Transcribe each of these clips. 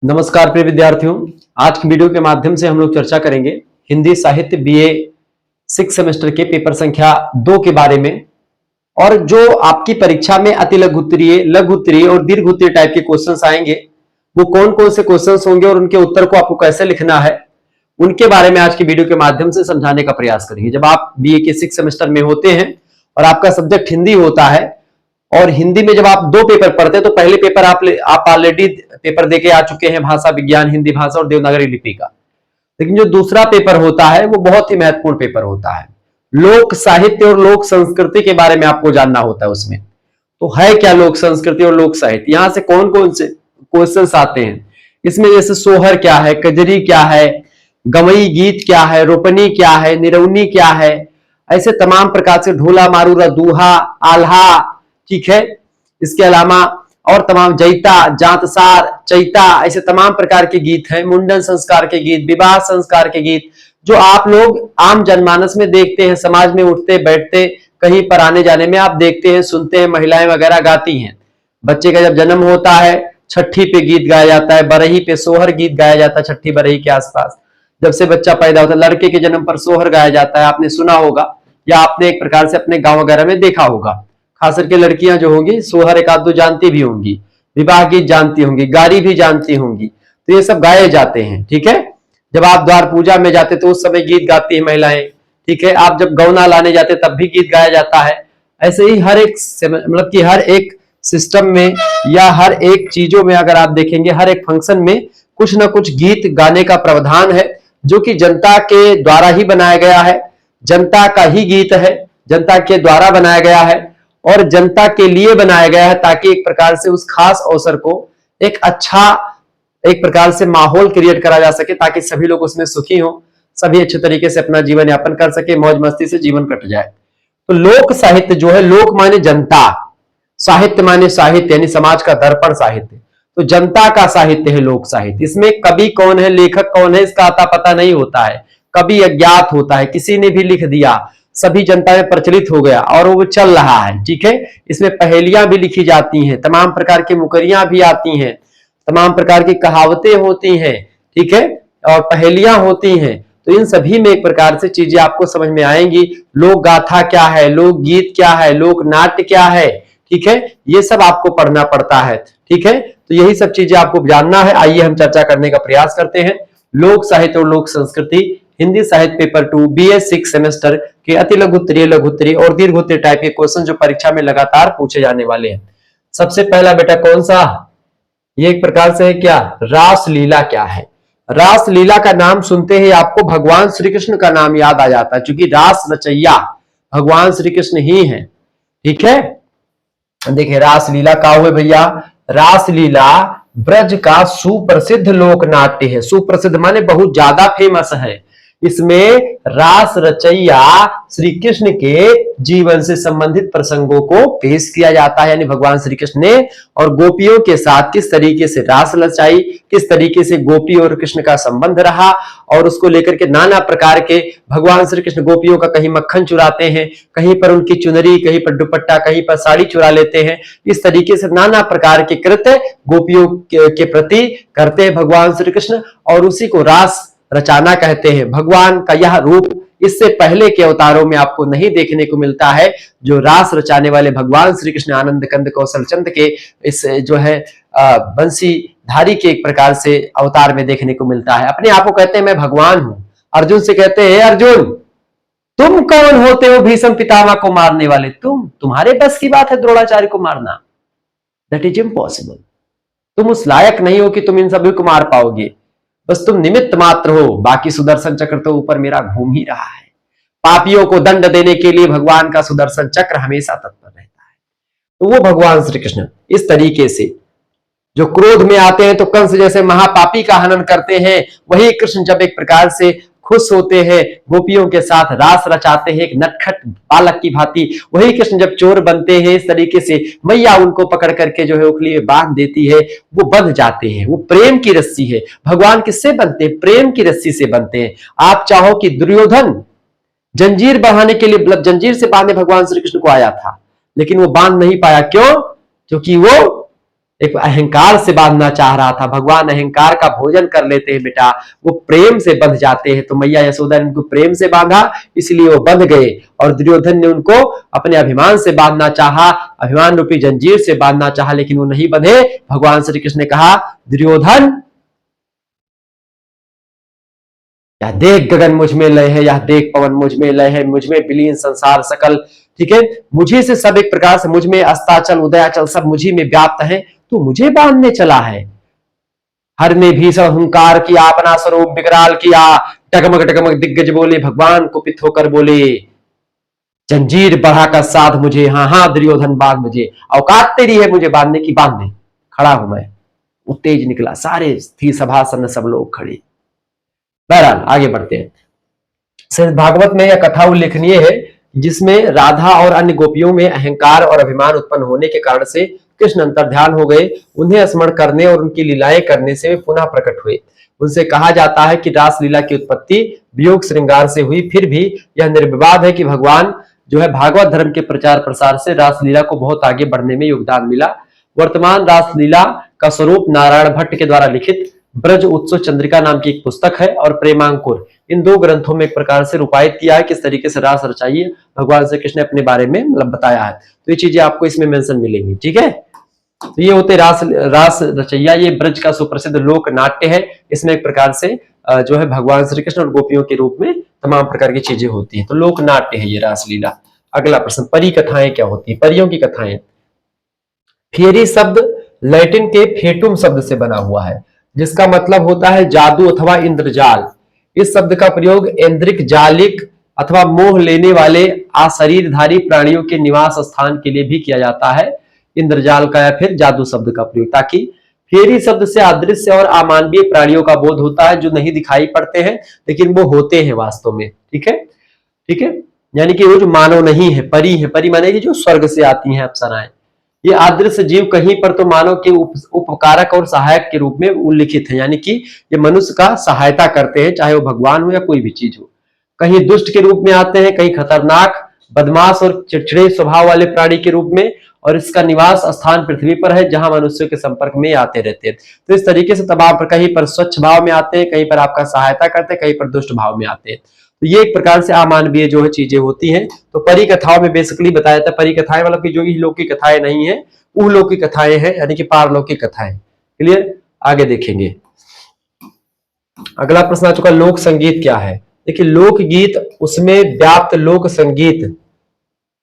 नमस्कार प्रिय विद्यार्थियों। आज की वीडियो के माध्यम से हम लोग चर्चा करेंगे हिंदी साहित्य बीए 6 सेमेस्टर के पेपर संख्या 2 के बारे में। और जो आपकी परीक्षा में अति लघु उत्तरीय, लघु उत्तरीय और दीर्घ उत्तरीय टाइप के क्वेश्चंस आएंगे, वो कौन कौन से क्वेश्चंस होंगे और उनके उत्तर को आपको कैसे लिखना है, उनके बारे में आज की वीडियो के माध्यम से समझाने का प्रयास करेंगे। जब आप बीए के 6 सेमेस्टर में होते हैं और आपका सब्जेक्ट हिंदी होता है, और हिंदी में जब आप 2 पेपर पढ़ते हैं तो पहले पेपर आप ऑलरेडी पेपर देके आ चुके हैं, भाषा विज्ञान, हिंदी भाषा और देवनागरी लिपि का। लेकिन जो दूसरा पेपर होता है वो बहुत ही महत्वपूर्ण पेपर होता है। लोक साहित्य और लोक संस्कृति के बारे में आपको जानना होता है उसमें। तो है क्या लोक संस्कृति और लोक साहित्य, यहां से कौन कौन से क्वेश्चंस आते हैं इसमें, जैसे सोहर क्या है, कजरी क्या है, गवई गीत क्या है, रोपनी क्या है, निरौनी क्या है, ऐसे तमाम प्रकार से ढोला मारूरा दूहा आल्हा, ठीक है। इसके अलावा और तमाम जैता, जातसार, चैता, ऐसे तमाम प्रकार के गीत हैं। मुंडन संस्कार के गीत, विवाह संस्कार के गीत, जो आप लोग आम जनमानस में देखते हैं, समाज में उठते बैठते कहीं पर आने जाने में आप देखते हैं, सुनते हैं, महिलाएं वगैरह गाती हैं। बच्चे का जब जन्म होता है छठी पे गीत गाया जाता है, बरही पे सोहर गीत गाया जाता है, छठी बरही के आसपास। जब से बच्चा पैदा होता है, लड़के के जन्म पर सोहर गाया जाता है, आपने सुना होगा या आपने एक प्रकार से अपने गांव वगैरह में देखा होगा। खास करके लड़कियां जो होंगी सोहर एक आध दो जानती भी होंगी, विवाह गीत जानती होंगी, गारी भी जानती होंगी, तो ये सब गाए जाते हैं, ठीक है। जब आप द्वार पूजा में जाते तो उस समय गीत गाती है महिलाएं, ठीक है। आप जब गौना लाने जाते तब भी गीत गाया जाता है। ऐसे ही हर एक मतलब कि हर एक सिस्टम में या हर एक चीजों में अगर आप देखेंगे, हर एक फंक्शन में कुछ ना कुछ गीत गाने का प्रावधान है, जो कि जनता के द्वारा ही बनाया गया है, जनता का ही गीत है, जनता के द्वारा बनाया गया है और जनता के लिए बनाया गया है, ताकि एक प्रकार से उस खास अवसर को एक अच्छा एक प्रकार से माहौल क्रिएट करा जा सके, ताकि सभी लोग उसमें सुखी हो, सभी अच्छे तरीके से अपना जीवन यापन कर सके, मौज मस्ती से जीवन कट जाए। तो लोक साहित्य जो है, लोक माने जनता, साहित्य माने साहित्य यानी समाज का दर्पण साहित्य, तो जनता का साहित्य है लोक साहित्य। इसमें कवि कौन है, लेखक कौन है, इसका आता पता नहीं होता है। कवि अज्ञात होता है, किसी ने भी लिख दिया, सभी जनता में प्रचलित हो गया और वो चल रहा है, ठीक है। इसमें पहेलियां भी लिखी जाती हैं, तमाम प्रकार की मुकरियां भी आती हैं, तमाम प्रकार की कहावतें होती हैं, ठीक है, और पहेलियां होती हैं। तो इन सभी में एक प्रकार से चीजें आपको समझ में आएंगी। लोक गाथा क्या है, लोक गीत क्या है, लोक नाट्य क्या है, ठीक है, ये सब आपको पढ़ना पड़ता है, ठीक है। तो यही सब चीजें आपको जानना है। आइए हम चर्चा करने का प्रयास करते हैं। लोक साहित्य और लोक संस्कृति, हिंदी साहित्य पेपर 2 बीए 6 सेमेस्टर के अति लघु उत्तरीय, लघु उत्तरीय और दीर्घ उत्तरीय टाइप के क्वेश्चन जो परीक्षा में लगातार पूछे जाने वाले हैं। सबसे पहला बेटा कौन सा, ये एक प्रकार से है क्या, रासलीला क्या है। रासलीला का नाम सुनते ही आपको भगवान श्री कृष्ण का नाम याद आ जाता है, क्योंकि रास रचैया भगवान श्री कृष्ण ही है, ठीक है। देखिए रासलीला का हुए भैया, रासलीला ब्रज का सुप्रसिद्ध लोक नाट्य है। सुप्रसिद्ध माने बहुत ज्यादा फेमस है। इसमें रास रचैया श्री कृष्ण के जीवन से संबंधित प्रसंगों को पेश किया जाता है, यानी भगवान श्री कृष्ण ने और गोपियों के साथ किस तरीके से रास रचाई, किस तरीके से गोपी और कृष्ण का संबंध रहा, और उसको लेकर के नाना प्रकार के भगवान श्री कृष्ण गोपियों का कहीं मक्खन चुराते हैं, कहीं पर उनकी चुनरी, कहीं पर दुपट्टा, कहीं पर साड़ी चुरा लेते हैं। इस तरीके से नाना प्रकार के कृत्य गोपियों के प्रति करते हैं भगवान श्री कृष्ण, और उसी को रास रचाना कहते हैं। भगवान का यह रूप इससे पहले के अवतारों में आपको नहीं देखने को मिलता है, जो रास रचाने वाले भगवान श्री कृष्ण आनंद कंद कौशल चंद के इस जो है बंसी धारी के एक प्रकार से अवतार में देखने को मिलता है। अपने आप को कहते हैं मैं भगवान हूं। अर्जुन से कहते हैं, अर्जुन तुम कौन होते हो भीष्म पितामह को मारने वाले, तुम्हारे बस की बात है द्रोणाचार्य को मारना, दैट इज इम्पॉसिबल। तुम उस लायक नहीं हो कि तुम इन सभी को मार पाओगे, बस तुम निमित्त मात्र हो, बाकी सुदर्शन चक्र तो ऊपर मेरा घूम ही रहा है। पापियों को दंड देने के लिए भगवान का सुदर्शन चक्र हमेशा तत्पर रहता है। तो वो भगवान श्री कृष्ण इस तरीके से जो क्रोध में आते हैं तो कंस जैसे महापापी का हनन करते हैं, वही कृष्ण जब एक प्रकार से खुश होते हैं, गोपियों के साथ रास रचाते हैं एक नटखट बालक की भांति, वही कृष्ण जब चोर बनते हैं इस तरीके से मैया उनको पकड़ करके जो है उखली में बांध देती है, वो बंध जाते हैं। वो प्रेम की रस्सी है। भगवान किससे बनते हैं, प्रेम की रस्सी से बनते हैं। आप चाहो कि दुर्योधन जंजीर बढ़ाने के लिए जंजीर से बांधने भगवान श्री कृष्ण को आया था, लेकिन वो बांध नहीं पाया। क्यों? क्योंकि वो एक अहंकार से बांधना चाह रहा था। भगवान अहंकार का भोजन कर लेते हैं बेटा, वो प्रेम से बंध जाते हैं। तो मैया यशोदा ने उनको प्रेम से बांधा, इसलिए वो बंध गए। और दुर्योधन ने उनको अपने अभिमान से बांधना चाहा, अभिमान रूपी जंजीर से बांधना चाहा, लेकिन वो नहीं बंधे। भगवान श्री कृष्ण ने कहा, दुर्योधन यह देख गगन मुझ में लय है, यह देख पवन मुझ में लय है, मुझ में विलीन संसार सकल, ठीक है, मुझे से सब एक प्रकार से, मुझ में अस्ताचल उदयाचल सब मुझी में व्याप्त है, तो मुझे बांधने चला है। हर ने भीषण हुंकार किया, अपना स्वरूप विकराल किया, टगमग टगमग दिग्गज बोले, भगवान कुपित होकर बोले, जंजीर बढ़ाकर साध मुझे, हाँ हाँ दुर्योधन बांध मुझे, औकात तेरी है मुझे बांधने की, बांध दे, खड़ा हूं मैं। वो तेज निकला, सारे थी सभासन सब लोग खड़े। बहरहाल आगे बढ़ते हैं। श्रीमद् भागवत में यह कथा उल्लेखनीय है जिसमें राधा और अन्य गोपियों में अहंकार और अभिमान उत्पन्न होने के कारण से कृष्ण अंतर्ध्यान हो गए। उन्हें स्मरण करने और उनकी लीलाएं करने से वे पुनः प्रकट हुए। उनसे कहा जाता है कि रास लीला की उत्पत्ति वियोग श्रृंगार से हुई, फिर भी यह निर्विवाद है कि भगवान जो है भागवत धर्म के प्रचार प्रसार से रास लीला को बहुत आगे बढ़ने में योगदान मिला। वर्तमान रास लीला का स्वरूप नारायण भट्ट के द्वारा लिखित ब्रज उत्सव चंद्रिका नाम की एक पुस्तक है और प्रेमांकुर, इन दो ग्रंथों में एक प्रकार से रूपायित किया है किस तरीके से रास रचाई है भगवान श्री कृष्ण ने अपने बारे में मतलब बताया है। तो ये चीजें आपको इसमें मेंशन मिलेंगी, ठीक है। तो ये होते रास रचैया, ये ब्रज का सुप्रसिद्ध लोक नाट्य है। इसमें एक प्रकार से जो है भगवान श्री कृष्ण और गोपियों के रूप में तमाम प्रकार की चीजें होती हैं। तो लोक नाट्य है ये रासलीला। अगला प्रश्न, परी कथाएं क्या होती है? परियों की कथाएं। फेरी शब्द लैटिन के फेटुम शब्द से बना हुआ है जिसका मतलब होता है जादू अथवा इंद्रजाल। इस शब्द का प्रयोग ऐन्द्रिक, जालिक अथवा मोह लेने वाले अशरीरधारी प्राणियों के निवास स्थान के लिए भी किया जाता है। इंद्रजाल का या फिर जादू शब्द का प्रयोग, ताकि फेरी शब्द से अदृश्य और अमानवीय प्राणियों का बोध होता है जो नहीं दिखाई पड़ते हैं लेकिन वो होते हैं वास्तव में, ठीक है, ठीक है। यानी कि वो जो मानव नहीं है, परी है। परी माने कि जो स्वर्ग से आती हैं अप्सराएं। ये अदृश्य जीव कहीं पर तो मानव के उपकारक और सहायक के रूप में उल्लिखित है, यानी कि ये मनुष्य का सहायता करते हैं, चाहे वो भगवान हो या कोई भी चीज हो। कहीं दुष्ट के रूप में आते हैं, कहीं खतरनाक, बदमाश और चिड़चिड़े स्वभाव वाले प्राणी के रूप में, और इसका निवास स्थान पृथ्वी पर है जहां मनुष्यों के संपर्क में आते रहते हैं। तो इस तरीके से तमाम पर कहीं पर स्वच्छ भाव में आते हैं, कहीं पर आपका सहायता करते हैं, कहीं पर दुष्ट भाव में आते हैं। तो ये एक प्रकार से अमानवीय जो है चीजें होती हैं। तो परी कथाओं में बेसिकली बताया जाता है, परी कथाएं मतलब कि जो इहलौकिक कथाएं नहीं है, उलौकिक कथाएं हैं, यानी कि पारलौकिक कथाएं। क्लियर? आगे देखेंगे। अगला प्रश्न आ चुका, लोक संगीत क्या है? देखिए, लोकगीत उसमें व्याप्त लोक संगीत,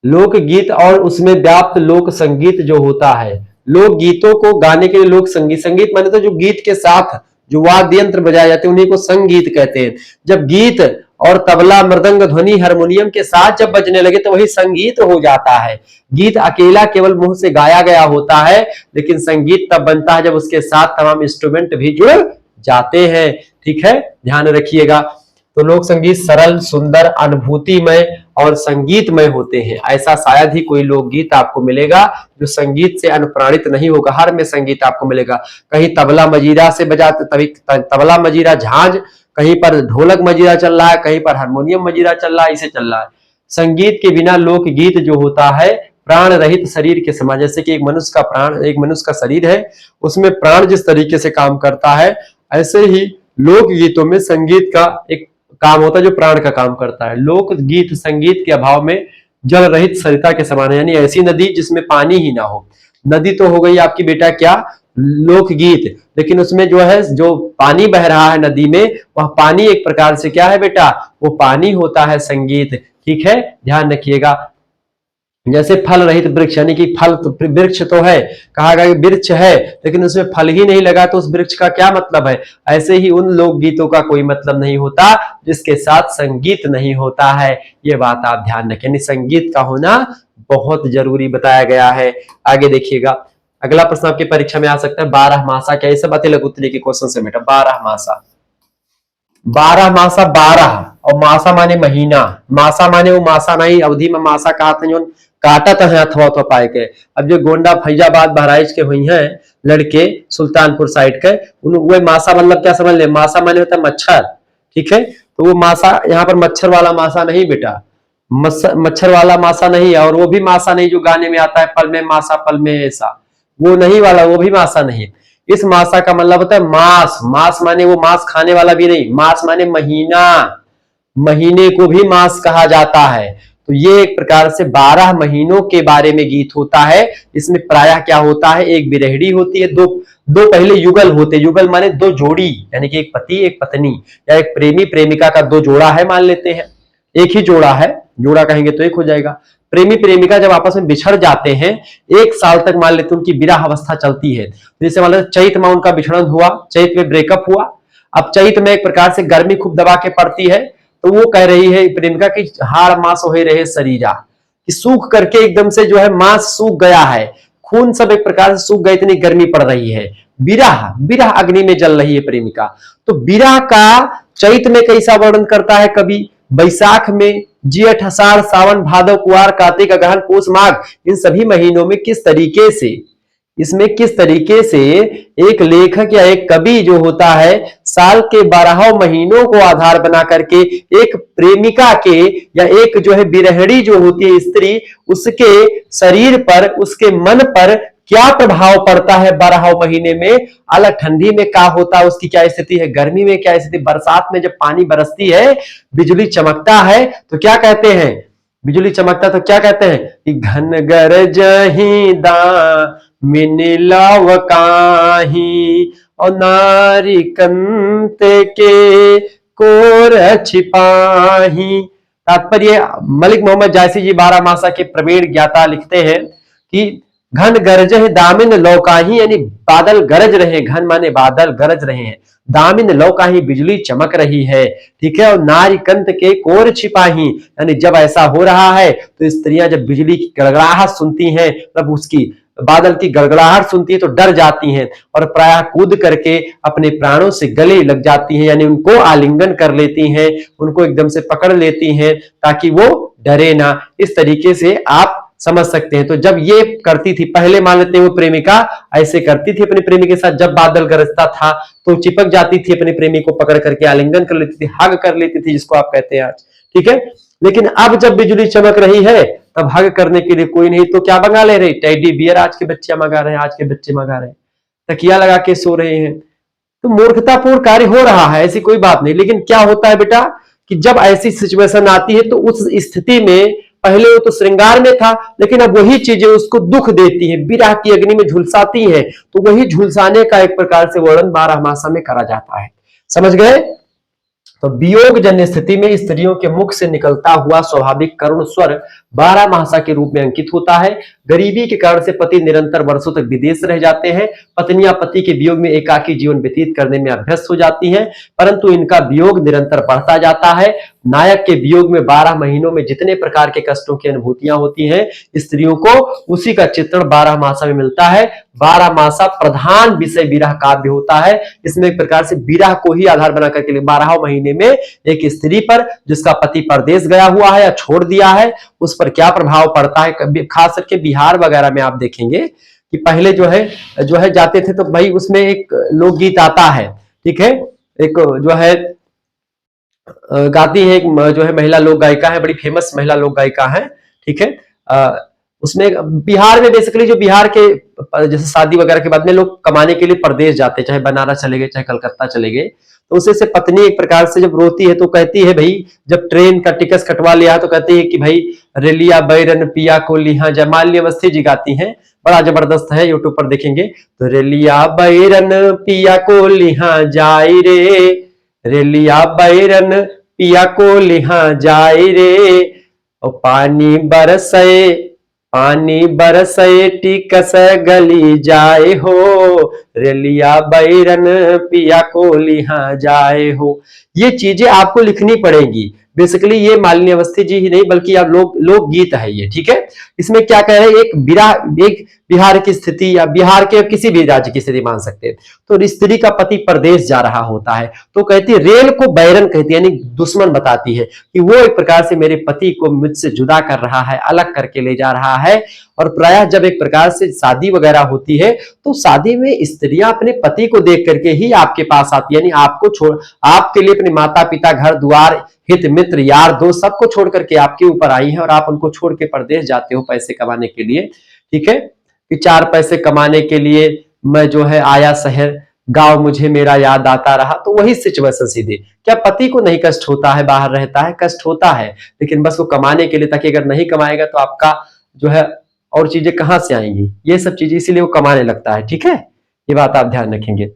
लोकगीत और उसमें व्याप्त लोक संगीत जो होता है, लोकगीतों को गाने के लिए लोक संगीत, संगीत माने तो जो गीत के साथ जो वाद्य यंत्र बजाए जाते हैं उन्हीं को संगीत कहते हैं। जब गीत और तबला, मृदंग, ध्वनि, हारमोनियम के साथ जब बजने लगे तो वही संगीत हो जाता है। गीत अकेला केवल मुंह से गाया गया होता है, लेकिन संगीत तब बनता है जब उसके साथ तमाम इंस्ट्रूमेंट भी जुड़ जाते हैं, ठीक है, ध्यान रखिएगा। तो लोक संगीत सरल, सुंदर, अनुभूतिमय और संगीतमय होते हैं। ऐसा शायद ही कोई लोकगीत आपको मिलेगा जो संगीत से अनुप्राणित नहीं होगा। हर में संगीत आपको मिलेगा। कहीं तबला मजीरा से बजाते, तभी तबला मजीरा झांझ, कहीं पर ढोलक मजीरा चल रहा है, कहीं पर हारमोनियम मजीरा चल रहा है, इसे चल रहा है। संगीत के बिना लोकगीत जो होता है प्राण रहित शरीर के समान। जैसे कि एक मनुष्य का प्राण, एक मनुष्य का शरीर है, उसमें प्राण जिस तरीके से काम करता है, ऐसे ही लोकगीतों में संगीत का एक काम होता है जो प्राण का काम करता है। लोकगीत संगीत के अभाव में जल रहित सरिता के समान है, यानी ऐसी नदी जिसमें पानी ही ना हो। नदी तो हो गई आपकी बेटा क्या, लोकगीत, लेकिन उसमें जो है जो पानी बह रहा है नदी में, वह पानी एक प्रकार से क्या है बेटा, वो पानी होता है संगीत, ठीक है, ध्यान रखिएगा। जैसे फल रहित वृक्ष, यानी कि फल तो वृक्ष तो है, कहा गया वृक्ष है लेकिन उसमें फल ही नहीं लगा तो उस वृक्ष का क्या मतलब है। ऐसे ही उन लोकगीतों का कोई मतलब नहीं होता जिसके साथ संगीत नहीं होता है। ये बात आप ध्यान रखें, यानी संगीत का होना बहुत जरूरी बताया गया है। आगे देखिएगा, अगला प्रश्न आपकी परीक्षा में आ सकता है, 12 मासा क्या? ये सब अति लघु उत्तरी के क्वेश्चन से बेटा। 12 मासा, 12 मासा, 12 और मासा माने महीना, मासा माने वो मासा नहीं अवधि में मासा कहा था जो काटत है अथवा अथवा पाए के। अब जो गोंडा फैजाबाद बहराइच के हुई हैं लड़के सुल्तानपुर साइड के, वो मासा मतलब क्या समझ ले, मासा माने होता है मच्छर, ठीक है। तो वो मासा यहाँ पर मच्छर वाला मासा नहीं बेटा, मच्छर वाला मासा नहीं है, और वो भी मासा नहीं जो गाने में आता है, पल में मासा पल में ऐसा। वो नहीं वाला, वो भी मासा नहीं। इस मासा का मतलब होता है मास। मास माने वो मांस खाने वाला भी नहीं, मास माने महीना, महीने को भी मास कहा जाता है। तो ये एक प्रकार से 12 महीनों के बारे में गीत होता है। इसमें प्रायः क्या होता है, एक बिरहड़ी होती है, दो दो पहले युगल होते, युगल माने दो जोड़ी, यानी कि एक पति एक पत्नी या एक प्रेमी प्रेमिका का दो जोड़ा है मान लेते हैं, एक ही जोड़ा है, जोड़ा कहेंगे तो एक हो जाएगा। प्रेमी प्रेमिका जब आपस में बिछड़ जाते हैं, 1 साल तक मान लेते हैं उनकी विरह अवस्था चलती है। जैसे मान लेते चैत में उनका बिछड़न हुआ, चैत में ब्रेकअप हुआ। अब चैत में एक प्रकार से गर्मी खूब दबा के पड़ती है, तो वो कह रही है प्रेमिका की हाड़ मांस हो रहे शरीरा, कि सूख करके एकदम से जो है मांस सूख गया है, खून सब एक प्रकार से सूख गए, इतनी गर्मी पड़ रही है। विरह, विरह अग्नि में जल रही है प्रेमिका। तो विरह का चैत में कैसा वर्णन करता है कवि, बैसाख में, जेठ आषाढ़ सावन भादव कुआर कार्तिक अगहन पूस माघ, इन सभी महीनों में किस तरीके से, इसमें किस तरीके से एक लेखक या एक कवि जो होता है साल के 12 महीनों को आधार बना करके एक प्रेमिका के या एक जो है बिरहड़ी जो होती है स्त्री, उसके शरीर पर, उसके मन पर क्या प्रभाव पड़ता है 12 महीने में, अलग ठंडी में क्या होता है, उसकी क्या स्थिति है, गर्मी में क्या स्थिति, बरसात में जब पानी बरसती है, बिजली चमकता है, तो क्या कहते हैं, बिजली चमकता तो क्या कहते हैं कि घन गरजहि दामिन लवकाहि और नारी कंत के कोर छिपाही। तात्पर्य मलिक मोहम्मद जायसी जी बारामासा के प्रवीण ज्ञाता लिखते हैं कि घन गरजहि दामिन लौकाही, यानी बादल गरज रहे, घन माने बादल गरज रहे हैं, दामिन लौकाही बिजली चमक रही है, ठीक है, और नारी कंत के कोर छिपाही, यानी जब ऐसा हो रहा है तो स्त्रियां जब बिजली की गड़गड़ाहट सुनती हैं, तब उसकी बादल की गड़गड़ाहट सुनती है तो डर जाती हैं और प्रायः कूद करके अपने प्राणों से गले लग जाती हैं, यानी उनको आलिंगन कर लेती हैं, उनको एकदम से पकड़ लेती हैं ताकि वो डरे ना। इस तरीके से आप समझ सकते हैं। तो जब ये करती थी, पहले मान लेते हैं वो प्रेमिका ऐसे करती थी अपने प्रेमी के साथ, जब बादल गरजता था तो चिपक जाती थी अपने प्रेमी को पकड़ करके, आलिंगन कर लेती थी, हग कर लेती थी, जिसको आप कहते हैं आज, ठीक है। लेकिन अब जब बिजली चमक रही है तब हग करने के लिए कोई नहीं, तो क्या मंगा ले रहे, टेडी बियर आज के बच्चे मंगा रहे हैं, आज के बच्चे मंगा रहे हैं, तकिया लगा के सो रहे हैं। तो मूर्खतापूर्ण कार्य हो रहा है, ऐसी कोई बात नहीं। लेकिन क्या होता है बेटा कि जब ऐसी सिचुएशन आती है तो उस स्थिति में पहले वो तो श्रृंगार में था, लेकिन अब वही चीजें उसको दुख देती है, विरह की अग्नि में झुलसाती है, तो वही झुलसाने का एक प्रकार से वर्णन बारहमासा में करा जाता है। समझ गए। तो वियोग जन्य स्थिति में स्त्रियों के मुख से निकलता हुआ स्वाभाविक करुण स्वर 12 के रूप में अंकित होता है। गरीबी के कारण से पति निरंतर वर्षों तक विदेश रह जाते हैं, पत्नियां पति के वियोग में एकाकी जीवन व्यतीत करने में अभ्यस्त हो जाती हैं, परंतु इनका वियोग निरंतर बढ़ता जाता है। नायक के वियोग में 12 महीनों में जितने प्रकार के कष्टों की अनुभूतियां होती हैं स्त्रियों को, उसी का चित्रण 12 में मिलता है। 12 प्रधान विषय विरह काव्य होता है। इसमें एक प्रकार से विरह को ही आधार बना करके 12 महीने में एक स्त्री पर जिसका पति परदेश गया हुआ है या छोड़ दिया है, उस पर क्या प्रभाव पड़ता है। खास करके बिहार वगैरह में आप देखेंगे कि पहले जो है जाते थे तो भाई उसमें एक लोकगीत आता है, ठीक है, एक जो है गाती है, एक जो है महिला लोक गायिका है, बड़ी फेमस महिला लोक गायिका है, ठीक है। उसमें बिहार में बेसिकली जो बिहार के जैसे शादी वगैरह के बाद में लोग कमाने के लिए परदेश जाते, चाहे बनारस चले गए चाहे कलकत्ता चले गए, तो उसे से पत्नी एक प्रकार से जब रोती है तो कहती है भाई, जब ट्रेन का टिकट कटवा लिया तो कहती है कि भाई रेलिया बैरन पिया को लिहा जय, माल्य अवस्थी जी गाती हैं, बड़ा जबरदस्त है, यूट्यूब पर देखेंगे। तो रेलिया बैरन पिया को लिहा जाई रे, रेलिया बैरन पिया को लिहा जाई रे, और पानी बरसे टिकस गली जाए हो, रेलिया बैरन पिया को लिहा जाए हो। ये चीजें आपको लिखनी पड़ेगी। बेसिकली ये मालिनी अवस्थी जी ही नहीं बल्कि आप लोक गीत है ये, ठीक है। इसमें क्या कह रहे हैं, एक बिहार की स्थिति या बिहार के किसी भी राज्य की स्थिति मान सकते हैं। तो स्त्री का पति परदेश जा रहा होता है तो कहती है, रेल को बैरन कहती है, यानी दुश्मन बताती है कि वो एक प्रकार से मेरे पति को मुझसे जुदा कर रहा है, अलग करके ले जा रहा है। और प्रायः जब एक प्रकार से शादी वगैरह होती है तो शादी में स्त्रियां अपने पति को देख करके ही आपके पास आती है, यानी आपको छोड़, आपके लिए अपने माता पिता घर द्वार हित मित्र यार दोस्त सबको छोड़ करके आपके ऊपर आई है और आप उनको छोड़ के परदेश जाते हो पैसे कमाने के लिए, ठीक है। कि 4 पैसे कमाने के लिए मैं जो है आया शहर, गांव मुझे मेरा याद आता रहा। तो वही सिचुएशन सीधे, क्या पति को नहीं कष्ट होता है, बाहर रहता है, कष्ट होता है, लेकिन बस वो कमाने के लिए, ताकि अगर नहीं कमाएगा तो आपका जो है और चीजें कहां से आएंगी, ये सब चीजें, इसीलिए वो कमाने लगता है। ठीक है, ये बात आप ध्यान रखेंगे।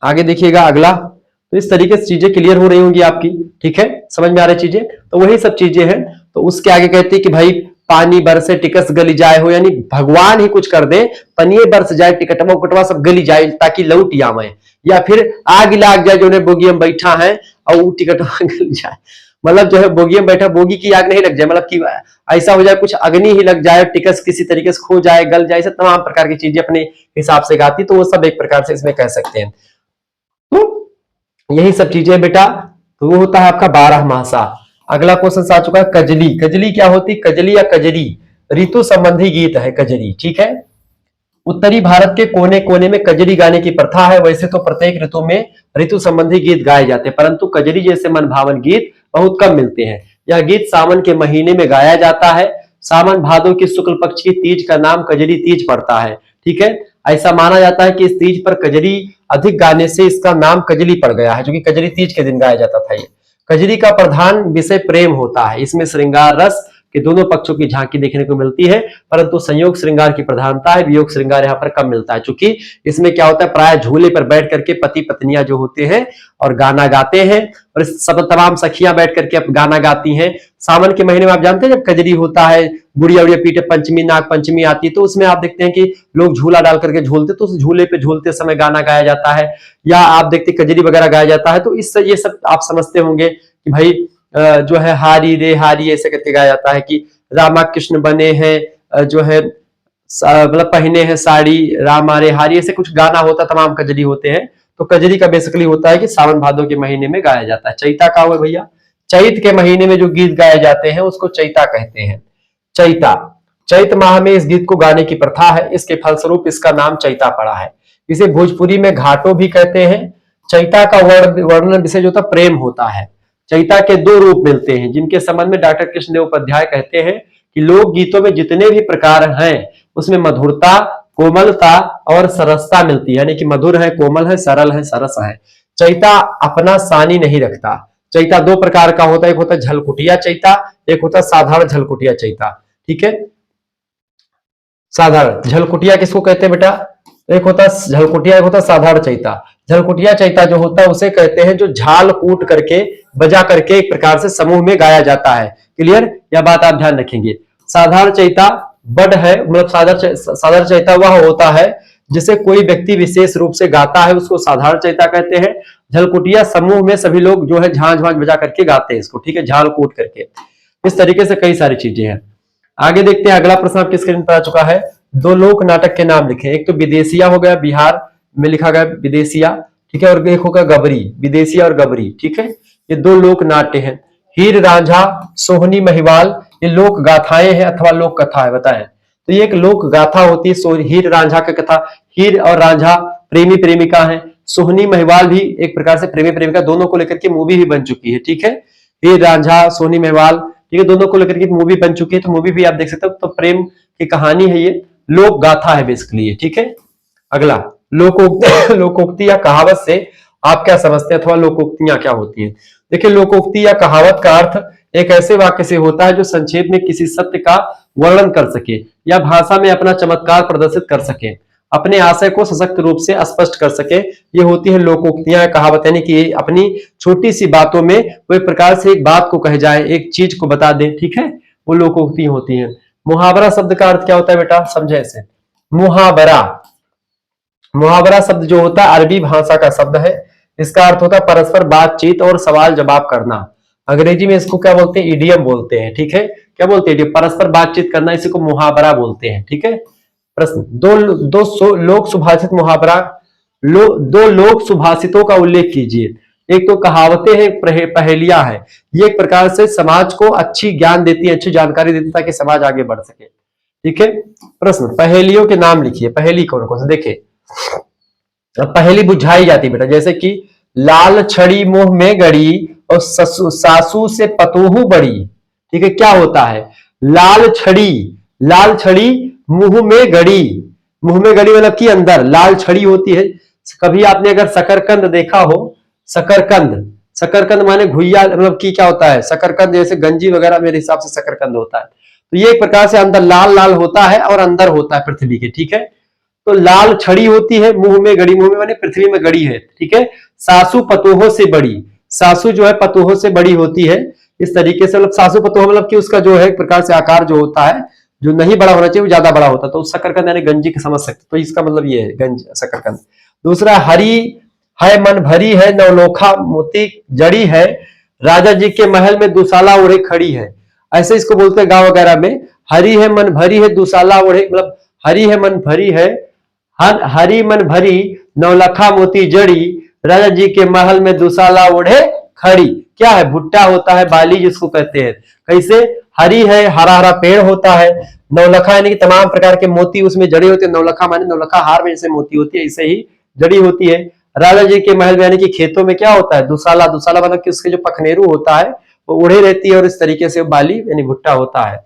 आगे देखिएगा अगला, तो इस तरीके से चीजें क्लियर हो रही होंगी आपकी। ठीक है, समझ में आ रही चीजें, तो वही सब चीजें हैं। तो उसके आगे कहते हैं कि भाई पानी बरसे टिकस गली जाए हो, यानी भगवान ही कुछ कर दे, पनिये बरस जाए, टिकटवा उकटवा सब गली जाए, ताकि लौट आवे, या फिर आग लाग जाए जो ने बोगी में बैठा है और वो टिकटवा गल जाए, मतलब जो है बोगी में बैठा, बोगी की आग नहीं लग जाए, मतलब कि ऐसा हो जाए कुछ अग्नि ही लग जाए, टिकस किसी तरीके से खो जाए, गल जाए, ऐसे तमाम प्रकार की चीजें अपने हिसाब से गाती, तो वो सब एक प्रकार से इसमें कह सकते हैं। तो यही सब चीजें बेटा, तो वो होता है आपका 12 मासा। अगला क्वेश्चन आ चुका है कजली। कजली क्या होती? कजली या कजरी ऋतु संबंधी गीत है कजरी। ठीक है, उत्तरी भारत के कोने कोने में कजरी गाने की प्रथा है। वैसे तो प्रत्येक ऋतु में ऋतु संबंधी गीत गाए जाते हैं, परंतु कजरी जैसे मनभावन गीत बहुत कम मिलते हैं। यह गीत सावन के महीने में गाया जाता है। सावन भादो की शुक्ल पक्ष की तीज का नाम कजरी तीज पड़ता है। ठीक है, ऐसा माना जाता है कि इस तीज पर कजरी अधिक गाने से इसका नाम कजली पड़ गया है, जो कि कजरी तीज के दिन गाया जाता था। ये कजरी का प्रधान विषय प्रेम होता है। इसमें श्रृंगार रस के दोनों पक्षों की झांकी देखने को मिलती है, परंतु संयोग श्रृंगार की प्रधानता है, वियोग श्रृंगार यहाँ पर कम मिलता है। चूंकि इसमें क्या होता है, प्राय झूले पर बैठ करके पति पत्नियां जो होते हैं और गाना गाते हैं, और सब तमाम सखियां बैठ करके अब गाना गाती हैं। सावन के महीने में आप जानते हैं जब कजरी होता है, गुड़िया उड़िया पीटे, पंचमी नाग पंचमी आती है, तो उसमें आप देखते हैं कि लोग झूला डाल करके झूलते, तो उस झूले पे झूलते समय गाना गाया जाता है, या आप देखते कजरी वगैरह गाया जाता है। तो इससे ये सब आप समझते होंगे कि भाई जो है हारी रे हारी ऐसे करके गाया जाता है, कि रामा कृष्ण बने हैं, जो है मतलब पहने हैं साड़ी, रामा रे हारी, ऐसे कुछ गाना होता, तमाम कजरी होते हैं। तो कजरी का बेसिकली होता है कि सावन भादो के महीने में गाया जाता है। चैता का हुआ भैया, चैत के महीने में जो गीत गाए जाते हैं उसको चैता कहते हैं। चैता, चैत माह में इस गीत को गाने की प्रथा है, इसके फलस्वरूप इसका नाम चैता पड़ा है। इसे भोजपुरी में घाटो भी कहते हैं। चैता का वर्णन विषय जो था प्रेम होता है। चैता के 2 रूप मिलते हैं, जिनके संबंध में डॉक्टर कृष्णदेव उपाध्याय कहते हैं कि लोक गीतों में जितने भी प्रकार हैं उसमें मधुरता, कोमलता और सरसता मिलती है, यानी कि मधुर है, कोमल है, सरल है, सरस है। चैता अपना सानी नहीं रखता। चैता 2 प्रकार का होता है, एक होता है झलकुटिया चैता, एक होता है साधारण झलकुटिया चैता। ठीक है, साधारण झलकुटिया किसको कहते हैं बेटा? एक होता है झलकुटिया, एक होता है साधारण चैता। झलकुटिया चैता जो होता है उसे कहते हैं जो झाल कूट करके, बजा करके एक प्रकार से समूह में गाया जाता है। क्लियर, यह बात आप ध्यान रखेंगे। साधारण चैता बड़ है, मतलब साधारण चैता वह होता है जिसे कोई व्यक्ति विशेष रूप से गाता है, उसको साधारण चैता कहते हैं। झलकुटिया समूह में सभी लोग जो है झांझ वांझ बजा करके गाते हैं इसको। ठीक है, झाल कूट करके। इस तरीके से कई सारी चीजें हैं। आगे देखते हैं, अगला प्रश्न आपकी स्क्रीन पर आ चुका है। 2 लोक नाटक के नाम लिखे। एक तो विदेशिया हो गया, बिहार में लिखा गया विदेशिया। ठीक है, और एक होगा गबरी, विदेशिया और गबरी। ठीक है, ये 2 लोक नाट्य हैं। हीर रांझा, सोहनी महिवाल, ये लोक गाथाएं हैं अथवा लोक कथा है, बताएं। तो ये एक लोक गाथा होती है, हीर रांझा की कथा। हीर और रांझा प्रेमी प्रेमिका है। सोहनी महिवाल भी एक प्रकार से प्रेमी प्रेमिका, दोनों को लेकर के मूवी भी बन चुकी है। ठीक है, हीर रांझा, सोहनी महिवाल, ठीक है, दोनों को लेकर के मूवी बन चुकी है, तो मूवी भी आप देख सकते हो। तो प्रेम की कहानी है, ये लोक गाथा है बेसिकली ये। ठीक है, अगला लोकोक्ति। लोकोक्ति या कहावत से आप क्या समझते हैं, अथवा लोकोक्तियां क्या होती हैं? देखिए, लोकोक्ति या कहावत का अर्थ एक ऐसे वाक्य से होता है जो संक्षेप में किसी सत्य का वर्णन कर सके या भाषा में अपना चमत्कार प्रदर्शित कर सके, अपने आशय को सशक्त रूप से स्पष्ट कर सके। ये होती है लोकोक्तियां, कहावत, यानी कि अपनी छोटी सी बातों में वो एक प्रकार से एक बात को कह जाए, एक चीज को बता दे। ठीक है, वो लोकोक्ति होती है। मुहावरा शब्द का अर्थ क्या होता है बेटा, समझे इसे। मुहावरा, मुहावरा शब्द जो होता है अरबी भाषा का शब्द है। इसका अर्थ होता है परस्पर बातचीत और सवाल जवाब करना। अंग्रेजी में इसको क्या बोलते हैं, इडियम बोलते हैं। ठीक है, क्या बोलते हैं, परस्पर बातचीत करना, इसी को मुहावरा बोलते हैं। ठीक है, प्रश्न, दो लोक सुभाषित मुहावरा, 2 लोक सुभाषितों का उल्लेख कीजिए। एक तो कहावतें हैं, पहेलियां हैं। ये एक प्रकार से समाज को अच्छी ज्ञान देती है, अच्छी जानकारी देती है, ताकि समाज आगे बढ़ सके। ठीक है, प्रश्न, पहेलियों के नाम लिखिए। पहेली कौन कौन से? देखिए, पहेली बुझाई जाती है बेटा, जैसे कि लाल छड़ी मुंह में गड़ी और सासू से पतोहू बड़ी। ठीक है, क्या होता है, लाल छड़ी, लाल छड़ी मुंह में गड़ी, मुंह में गड़ी मतलब कि अंदर लाल छड़ी होती है। कभी आपने अगर शकरकंद देखा हो, शकरकंद, शकरकंद माने घुइया, मतलब कि क्या होता है शकरकंद, जैसे गंजी वगैरह मेरे हिसाब से शकरकंद होता है। तो ये एक प्रकार से अंदर लाल लाल होता है और अंदर होता है पृथ्वी के, ठीक है। तो लाल छड़ी होती है मुंह में गड़ी, मुंह में माने पृथ्वी में गड़ी है, ठीक है। सासू पतोहों से बड़ी, सासू जो है पतोहों से बड़ी होती है। इस तरीके से मतलब सासू पतोह मतलब कि उसका जो है एक प्रकार से आकार जो होता है, जो नहीं बड़ा होना चाहिए वो ज्यादा बड़ा होता है, तो शकरकंद यानी गंजी के समझ सकते, तो इसका मतलब ये है गंज शकरकंद। दूसरा, हरी है मन भरी है, नवलोखा मोती जड़ी है, राजा जी के महल में दुशाला ओढ़े खड़ी है। ऐसे इसको बोलते हैं गांव वगैरह में, हरी है मन भरी है दुशाला ओढ़े, मतलब हरी है मन भरी है, हरी मन भरी, नवलखा मोती जड़ी, राजा जी के महल में दुशाला ओढ़े खड़ी। क्या है, भुट्टा होता है, बाली जिसको कहते हैं। कैसे, हरी है, हरा हरा पेड़ होता है, नवलखा यानी कि तमाम प्रकार के मोती उसमें जड़े होते हैं, नवलखा माने नवलखा हार में जैसे मोती होती है, ऐसे ही जड़ी होती है। राजा जी के महल में यानी कि खेतों में क्या होता है, दुशाला, दुशाला मतलब कि उसके जो पखनेरू होता है वो उड़े रहती है, और इस तरीके से बाली यानी भुट्टा होता है।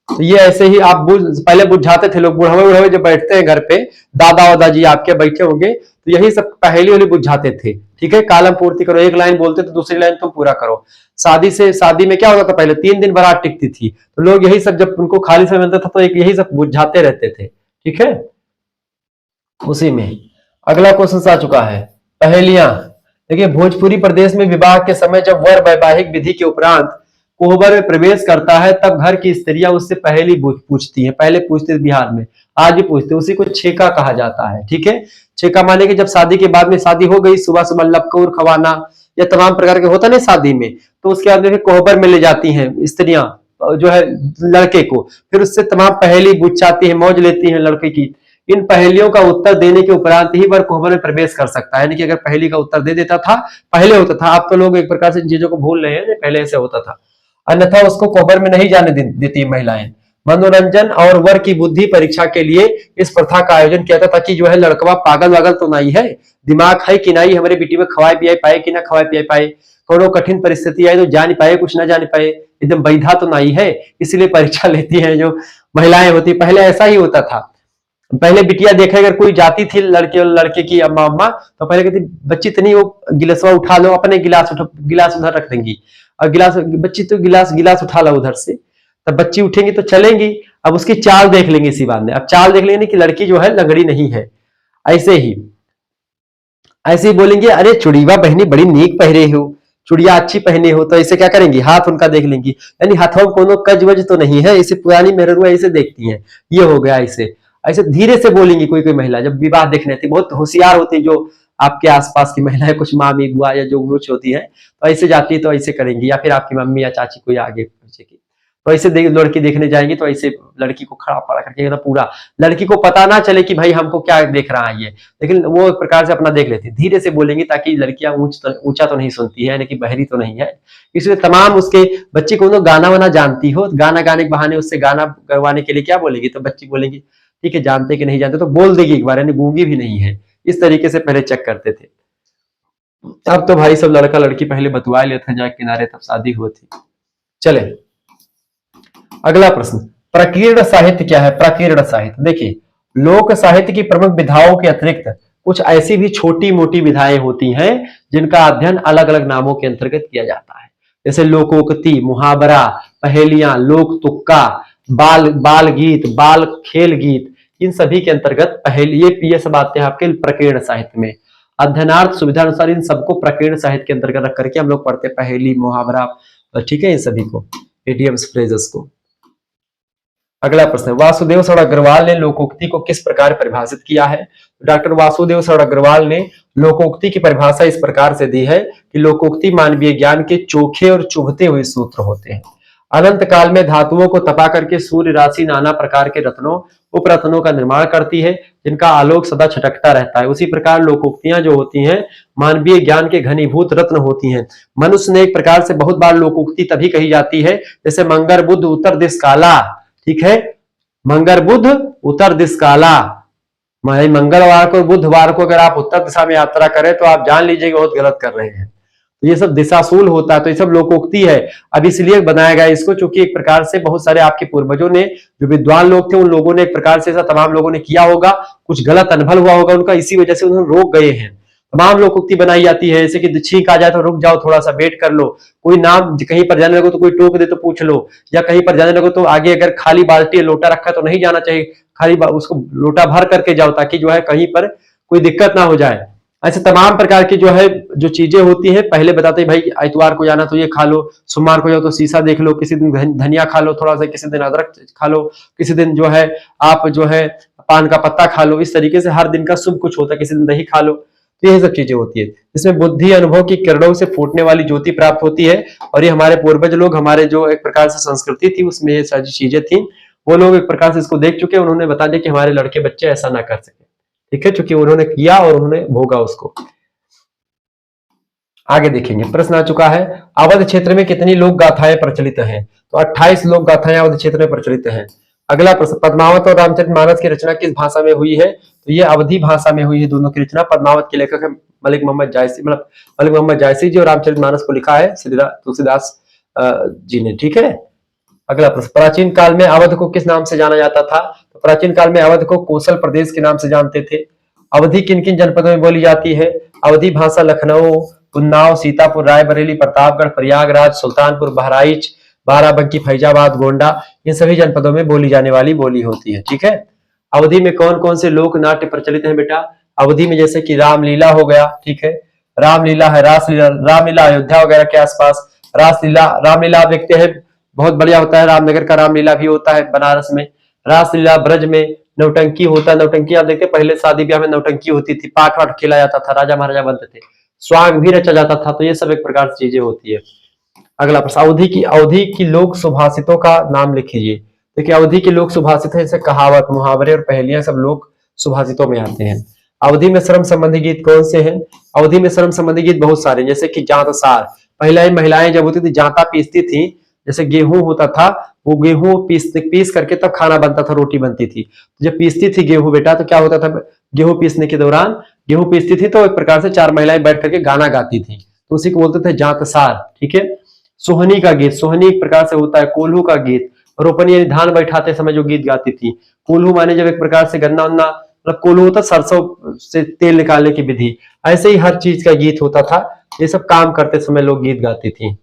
तो ये ऐसे ही आप पहले बुझाते थे लोग, बुढ़ावे बुढ़ावे जब बैठते हैं घर पे, दादा वादा जी आपके बैठे होंगे, तो यही सब पहेली वाली बुझाते थे, ठीक है। कालम पूर्ति करो, एक लाइन बोलते तो दूसरी लाइन तुम पूरा करो। शादी में क्या होता था पहले, 3 दिन बारात टिकती थी, तो लोग यही सब जब उनको खाली समय मिलता था तो एक यही सब बुझाते रहते थे, ठीक है। उसी में अगला क्वेश्चन आ चुका है, पहेलियां। देखिए, भोजपुरी प्रदेश में विवाह के समय जब वर वैवाहिक विधि के उपरांत कोहबर में प्रवेश करता है, तब घर की स्त्रियां उससे पहली पूछती हैं, पहले पूछते थे बिहार में, आज भी पूछते, उसी को छेका कहा जाता है, ठीक है। छेका माने कि जब शादी के बाद में, शादी हो गई, सुबह सुबह लपकौर खवाना या तमाम प्रकार के होता नहीं शादी में, तो उसके बाद में फिर कोहबर में ले जाती हैं स्त्रियां जो है लड़के को, फिर उससे तमाम पहेली पूछाती है, मौज लेती है लड़के की। इन पहेलियों का उत्तर देने के उपरांत ही वह कोहबर में प्रवेश कर सकता है, यानी कि अगर पहेली का उत्तर दे देता था, पहले होता था, आप तो लोग एक प्रकार से इन चीजों को भूल रहे हैं, पहले ऐसे होता था, अन्यथा उसको कोहबर में नहीं जाने देती महिलाएं। मनोरंजन और वर की बुद्धि परीक्षा के लिए इस प्रथा का आयोजन किया था, ताकि जो है लड़कवा पागल वागल तो नहीं है, दिमाग है कि नहीं, हमारे बेटी में खवाए पियाए पाए कि ना खवाए पियाए पाए, कोनो कठिन परिस्थिति आए तो जान पाए कुछ ना जान पाए, एकदम बैधा तो नहीं है, इसलिए परीक्षा लेती है जो महिलाएं होती। पहले ऐसा ही होता था, पहले बिटिया देखे अगर कोई जाती थी लड़के और लड़के की अम्मा अम्मा, तो पहले कहती बच्ची इतनी वो गिलासवा उठा लो, अपने गिलास उठा, गिलास उधर रख देंगी, और गिलास बच्ची तो गिलास उठा लो उधर से, तब बच्ची उठेंगी तो चलेंगी। अब उसकी चाल देख लेंगे इसी बात में, अब चाल देख लेंगे कि लड़की जो है लंगड़ी नहीं है। ऐसे ही बोलेंगे, अरे चुड़ीवा बहनी बड़ी नीक पहरे हो, चुड़िया अच्छी पहने हो, तो ऐसे क्या करेंगी, हाथ उनका देख लेंगी, यानी हाथों में कोनो कज वज तो नहीं है, इसे पुरानी मेहरुआ ऐसे देखती हैं, ये हो गया। ऐसे ऐसे धीरे से बोलेंगी कोई कोई महिला जब विवाह देखने आती, बहुत होशियार होती है जो आपके आसपास की महिलाएं, कुछ मामी बुआ या जो कुछ होती है, तो ऐसे जाती है तो ऐसे करेंगी, या फिर आपकी मम्मी या चाची कोई आगे पीछे की, तो ऐसे लड़की देखने जाएंगी तो ऐसे लड़की को खड़ा पड़ा करके एकदम पूरा, लड़की को पता ना चले कि भाई हमको क्या देख रहा है ये, लेकिन वो एक प्रकार से अपना देख लेती है, धीरे से बोलेंगी ताकि लड़कियां ऊंचा तो नहीं सुनती है, यानी कि बहरी तो नहीं है। इसलिए तमाम उसके बच्चे को गाना वाना जानती हो, गाना गाने के बहाने उससे गाना गवाने के लिए क्या बोलेगी, तो बच्ची बोलेगी ठीक है, जानते कि नहीं जानते, तो बोल देगी एक बार, यानी गूंगी भी नहीं है। इस तरीके से पहले चेक करते थे। अब तो भाई सब लड़का लड़की पहले बतवा लेते हैं जाके किनारे, तब शादी हुई थी। चले अगला प्रश्न, प्रकीर्ण साहित्य क्या है। प्रकीर्ण साहित्य, देखिए लोक साहित्य की प्रमुख विधाओं के अतिरिक्त कुछ ऐसी भी छोटी मोटी विधाएं होती हैं जिनका अध्ययन अलग अलग नामों के अंतर्गत किया जाता है, जैसे लोकोक्ति, मुहावरा, पहेलियां, लोक तुक्का, बाल बाल गीत, बाल खेल गीत, इन सभी के अंतर्गत पहेली, ये सब आते हैं आपके प्रकीर्ण साहित्य में। अध्ययनार्थ सुविधा अनुसार इन सबको प्रकीर्ण साहित्य के अंतर्गत रख करके हम लोग पढ़ते हैं, पहेली, मुहावरा, ठीक है, इन सभी को, इडियम्स, फ्रेजेस को। अगला प्रश्न, वासुदेव सर अग्रवाल ने लोकोक्ति को किस प्रकार परिभाषित किया है। डॉक्टर वासुदेव सर अग्रवाल ने लोकोक्ति की परिभाषा इस प्रकार से दी है कि लोकोक्ति मानवीय ज्ञान के चोखे और चुभते हुए सूत्र होते हैं। अनंत काल में धातुओं को तपा करके सूर्य राशि नाना प्रकार के रत्नों उपरत्नों का निर्माण करती है, जिनका आलोक सदा छटकता रहता है। उसी प्रकार लोकोक्तियां जो होती हैं मानवीय ज्ञान के घनीभूत रत्न होती हैं। मनुष्य ने एक प्रकार से बहुत बार लोकोक्ति तभी कही जाती है, जैसे मंगर बुद्ध उत्तर दिश काला, ठीक है, मंगर बुध उत्तर दिश काला, मंगलवार को बुधवार को अगर आप उत्तर दिशा में यात्रा करें तो आप जान लीजिए बहुत गलत कर रहे हैं। तो ये सब दिशाशूल होता है, तो ये सब लोकोक्ति है। अब इसलिए बनाया गया इसको, क्योंकि एक प्रकार से बहुत सारे आपके पूर्वजों ने, जो विद्वान लोग थे, उन लोगों ने एक प्रकार से ऐसा तमाम लोगों ने किया होगा, कुछ गलत अनुभव हुआ होगा उनका, इसी वजह से उन्होंने रोक गए हैं। तमाम लोकोक्ति बनाई जाती है, जैसे कि छींक आ जाए तो रुक जाओ, थोड़ा सा वेट कर लो, कोई नाम कहीं पर जाने लगो तो कोई टोक दे तो पूछ लो, या कहीं पर जाने लगो तो आगे अगर खाली बाल्टी या लोटा रखा तो नहीं जाना चाहिए, खाली उसको लोटा भर करके जाओ, ताकि जो है कहीं पर कोई दिक्कत ना हो जाए। ऐसे तमाम प्रकार की जो है जो चीजें होती है, पहले बताते भाई इतवार को जाना तो ये खा लो, सोमवार को जाओ तो शीशा देख लो, किसी दिन धनिया खा लो थोड़ा सा, किसी दिन अदरक खा लो, किसी दिन जो है आप जो है पान का पत्ता खा लो। इस तरीके से हर दिन का शुभ कुछ होता है, किसी दिन दही खा लो। तो ये सब चीजें होती है, इसमें बुद्धि अनुभव की किरणों से फूटने वाली ज्योति प्राप्त होती है। और ये हमारे पूर्वज लोग, हमारे जो एक प्रकार से संस्कृति थी उसमें ये सारी चीजें थी, वो लोग एक प्रकार से इसको देख चुके, उन्होंने बता दिया कि हमारे लड़के बच्चे ऐसा ना कर सके, ठीक है, क्योंकि उन्होंने किया और उन्होंने भोगा उसको। आगे देखेंगे, प्रश्न आ चुका है, अवध क्षेत्र में कितनी लोक गाथाएं प्रचलित हैं? तो 28 लोक गाथाएं अवध क्षेत्र में प्रचलित हैं। अगला प्रश्न, पद्मावत और रामचरितमानस की रचना किस भाषा में हुई है? तो ये अवधी भाषा में हुई है दोनों की रचना। पद्मावत के लेखक है मलिक मोहम्मद जायसी, मतलब मलिक मोहम्मद जायसी जी, और रामचरितमानस को लिखा है तुलसीदास जी ने, ठीक है। अगला प्रश्न, प्राचीन काल में अवध को किस नाम से जाना जाता था? तो प्राचीन काल में अवध को कोसल प्रदेश के नाम से जानते थे। अवधी किन किन जनपदों में बोली जाती है? अवधी भाषा लखनऊ, उन्नाव, सीतापुर, रायबरेली, प्रतापगढ़, प्रयागराज, सुल्तानपुर, बहराइच, बाराबंकी, फैजाबाद, गोंडा, इन सभी जनपदों में बोली जाने वाली बोली होती है, ठीक है। अवधि में कौन कौन से लोक नाट्य प्रचलित हैं बेटा? अवधि में जैसे कि रामलीला हो गया, ठीक है, रामलीला है, रासलीला, रामलीला अयोध्या वगैरह के आसपास, रासलीला, रामलीला आप देखते हैं बहुत बढ़िया होता है, रामनगर का रामलीला भी होता है बनारस में। रासलीला ब्रज में नौटंकी होता है, नौटंकी आप देखते पहले शादी ब्याह में नौटंकी होती थी, पाठ वाठ खेला जाता था, राजा महाराजा बनते थे, स्वांग भी रचा जाता था, तो ये सब एक प्रकार से चीजें होती है। अगला प्रश्न, अवधि की लोक सुभाषितों का नाम लिखिए। देखिए अवधि के लोक सुभाषित है, जैसे कहावत, मुहावरे और पहेलियां सब लोक सुभाषितों में आते हैं। अवधि में श्रम संबंधी गीत कौन से हैं? अवधि में श्रम संबंधी गीत बहुत सारे, जैसे कि जांतसार, पहले महिलाएं जब होती थी जांता पीसती थी, जैसे गेहूं होता था, वो गेहूं पीस करके तब खाना बनता था, रोटी बनती थी। जब पीसती थी गेहूं बेटा, तो क्या होता था, गेहूं पीसने के दौरान गेहूं पीसती थी तो एक प्रकार से 4 महिलाएं बैठ करके गाना गाती थी, तो उसी को बोलते थे जांतसार, ठीक है। सोहनी का गीत, सोहनी एक प्रकार से होता है कोल्हू का गीत, रोपनी यानी धान बैठाते समय जो गीत गाती थी। कोल्हू माने जब एक प्रकार से गन्ना उन्ना, मतलब कोल्हू होता सरसों से तेल निकालने की विधि, ऐसे ही हर चीज का गीत होता था, ये सब काम करते समय लोग गीत गाती थी।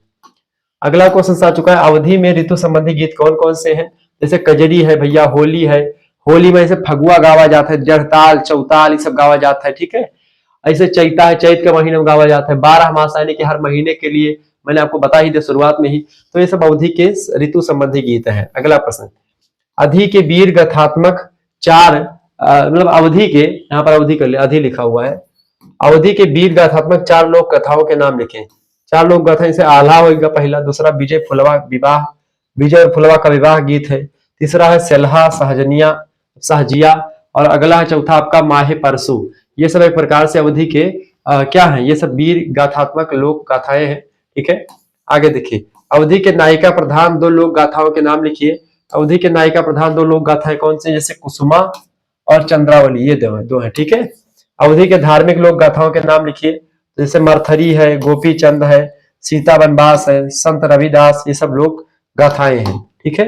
अगला क्वेश्चन आ चुका है, अवधि में ऋतु संबंधी गीत कौन कौन से हैं? जैसे कजरी है भैया, होली है, होली में ऐसे फगुआ गावा जाता है, जड़ताल, चौताल, ये सब गावा जाता है, ठीक है। ऐसे चैता है, चैत के महीने में गावा जाता है, 12 मास यानी कि हर महीने के लिए, मैंने आपको बता ही दिया शुरुआत में ही, तो ये सब अवधि के ऋतु संबंधी गीत है। अगला प्रश्न, अधि के वीर गाथात्मक 4 मतलब अवधि के, यहाँ पर अवधि कर ले, अधि लिखा हुआ है, अवधि के वीर गाथात्मक 4 लोक कथाओं के नाम लिखें। 4 लोक गाथा, जैसे आल्हा होगा पहला, दूसरा विजय फुलवा विवाह, विजय और फुलवा का विवाह गीत है, तीसरा है सेल्हा सहजनिया सहजिया, और अगला है चौथा आपका माहे परसू। ये सब एक प्रकार से अवधि के क्या है, ये सब वीर गाथात्मक लोक गाथाएं हैं, ठीक है। आगे देखिए, अवधि के नायिका प्रधान 2 लोक गाथाओं के नाम लिखिए। अवधि के नायिका प्रधान 2 लोक गाथाएं कौन से? जैसे कुसुमा और चंद्रावली, ये 2 हैं, ठीक है। अवधि के धार्मिक लोक गाथाओं के नाम लिखिए, जैसे मर्थरी है, गोपी चंद है, सीता वनवास है, संत रविदास, ये सब लोक गाथाएं हैं, ठीक है।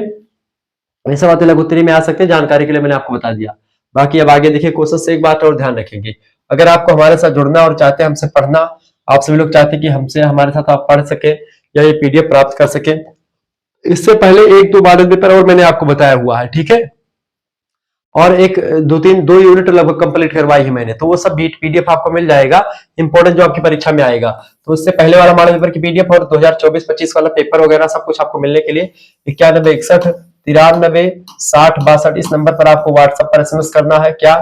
ये सब बातें लघुत्तरी में आ सकते हैं, जानकारी के लिए मैंने आपको बता दिया। बाकी अब आगे देखिए क्वेश्चन से एक बात और ध्यान रखेंगे, अगर आपको हमारे साथ जुड़ना और चाहते हैं हमसे पढ़ना, आप सभी लोग चाहते हैं कि हमसे हमारे साथ आप पढ़ सके या ये पीडीएफ प्राप्त कर सके, इससे पहले 1-2 मॉडल पेपर और मैंने आपको बताया हुआ है, ठीक है, और 2 यूनिट लगभग कंप्लीट करवाई है मैंने, तो वो सब पीडीएफ आपको मिल जाएगा, इंपॉर्टेंट जो आपकी परीक्षा में आएगा। तो उससे पहले वाला मॉडल पेपर की पीडीएफ और 2024-25 वाला पेपर वगैरह सब कुछ आपको मिलने के लिए 91 61 93 60 62 इस नंबर पर आपको व्हाट्सएप पर एसएमएस करना है। क्या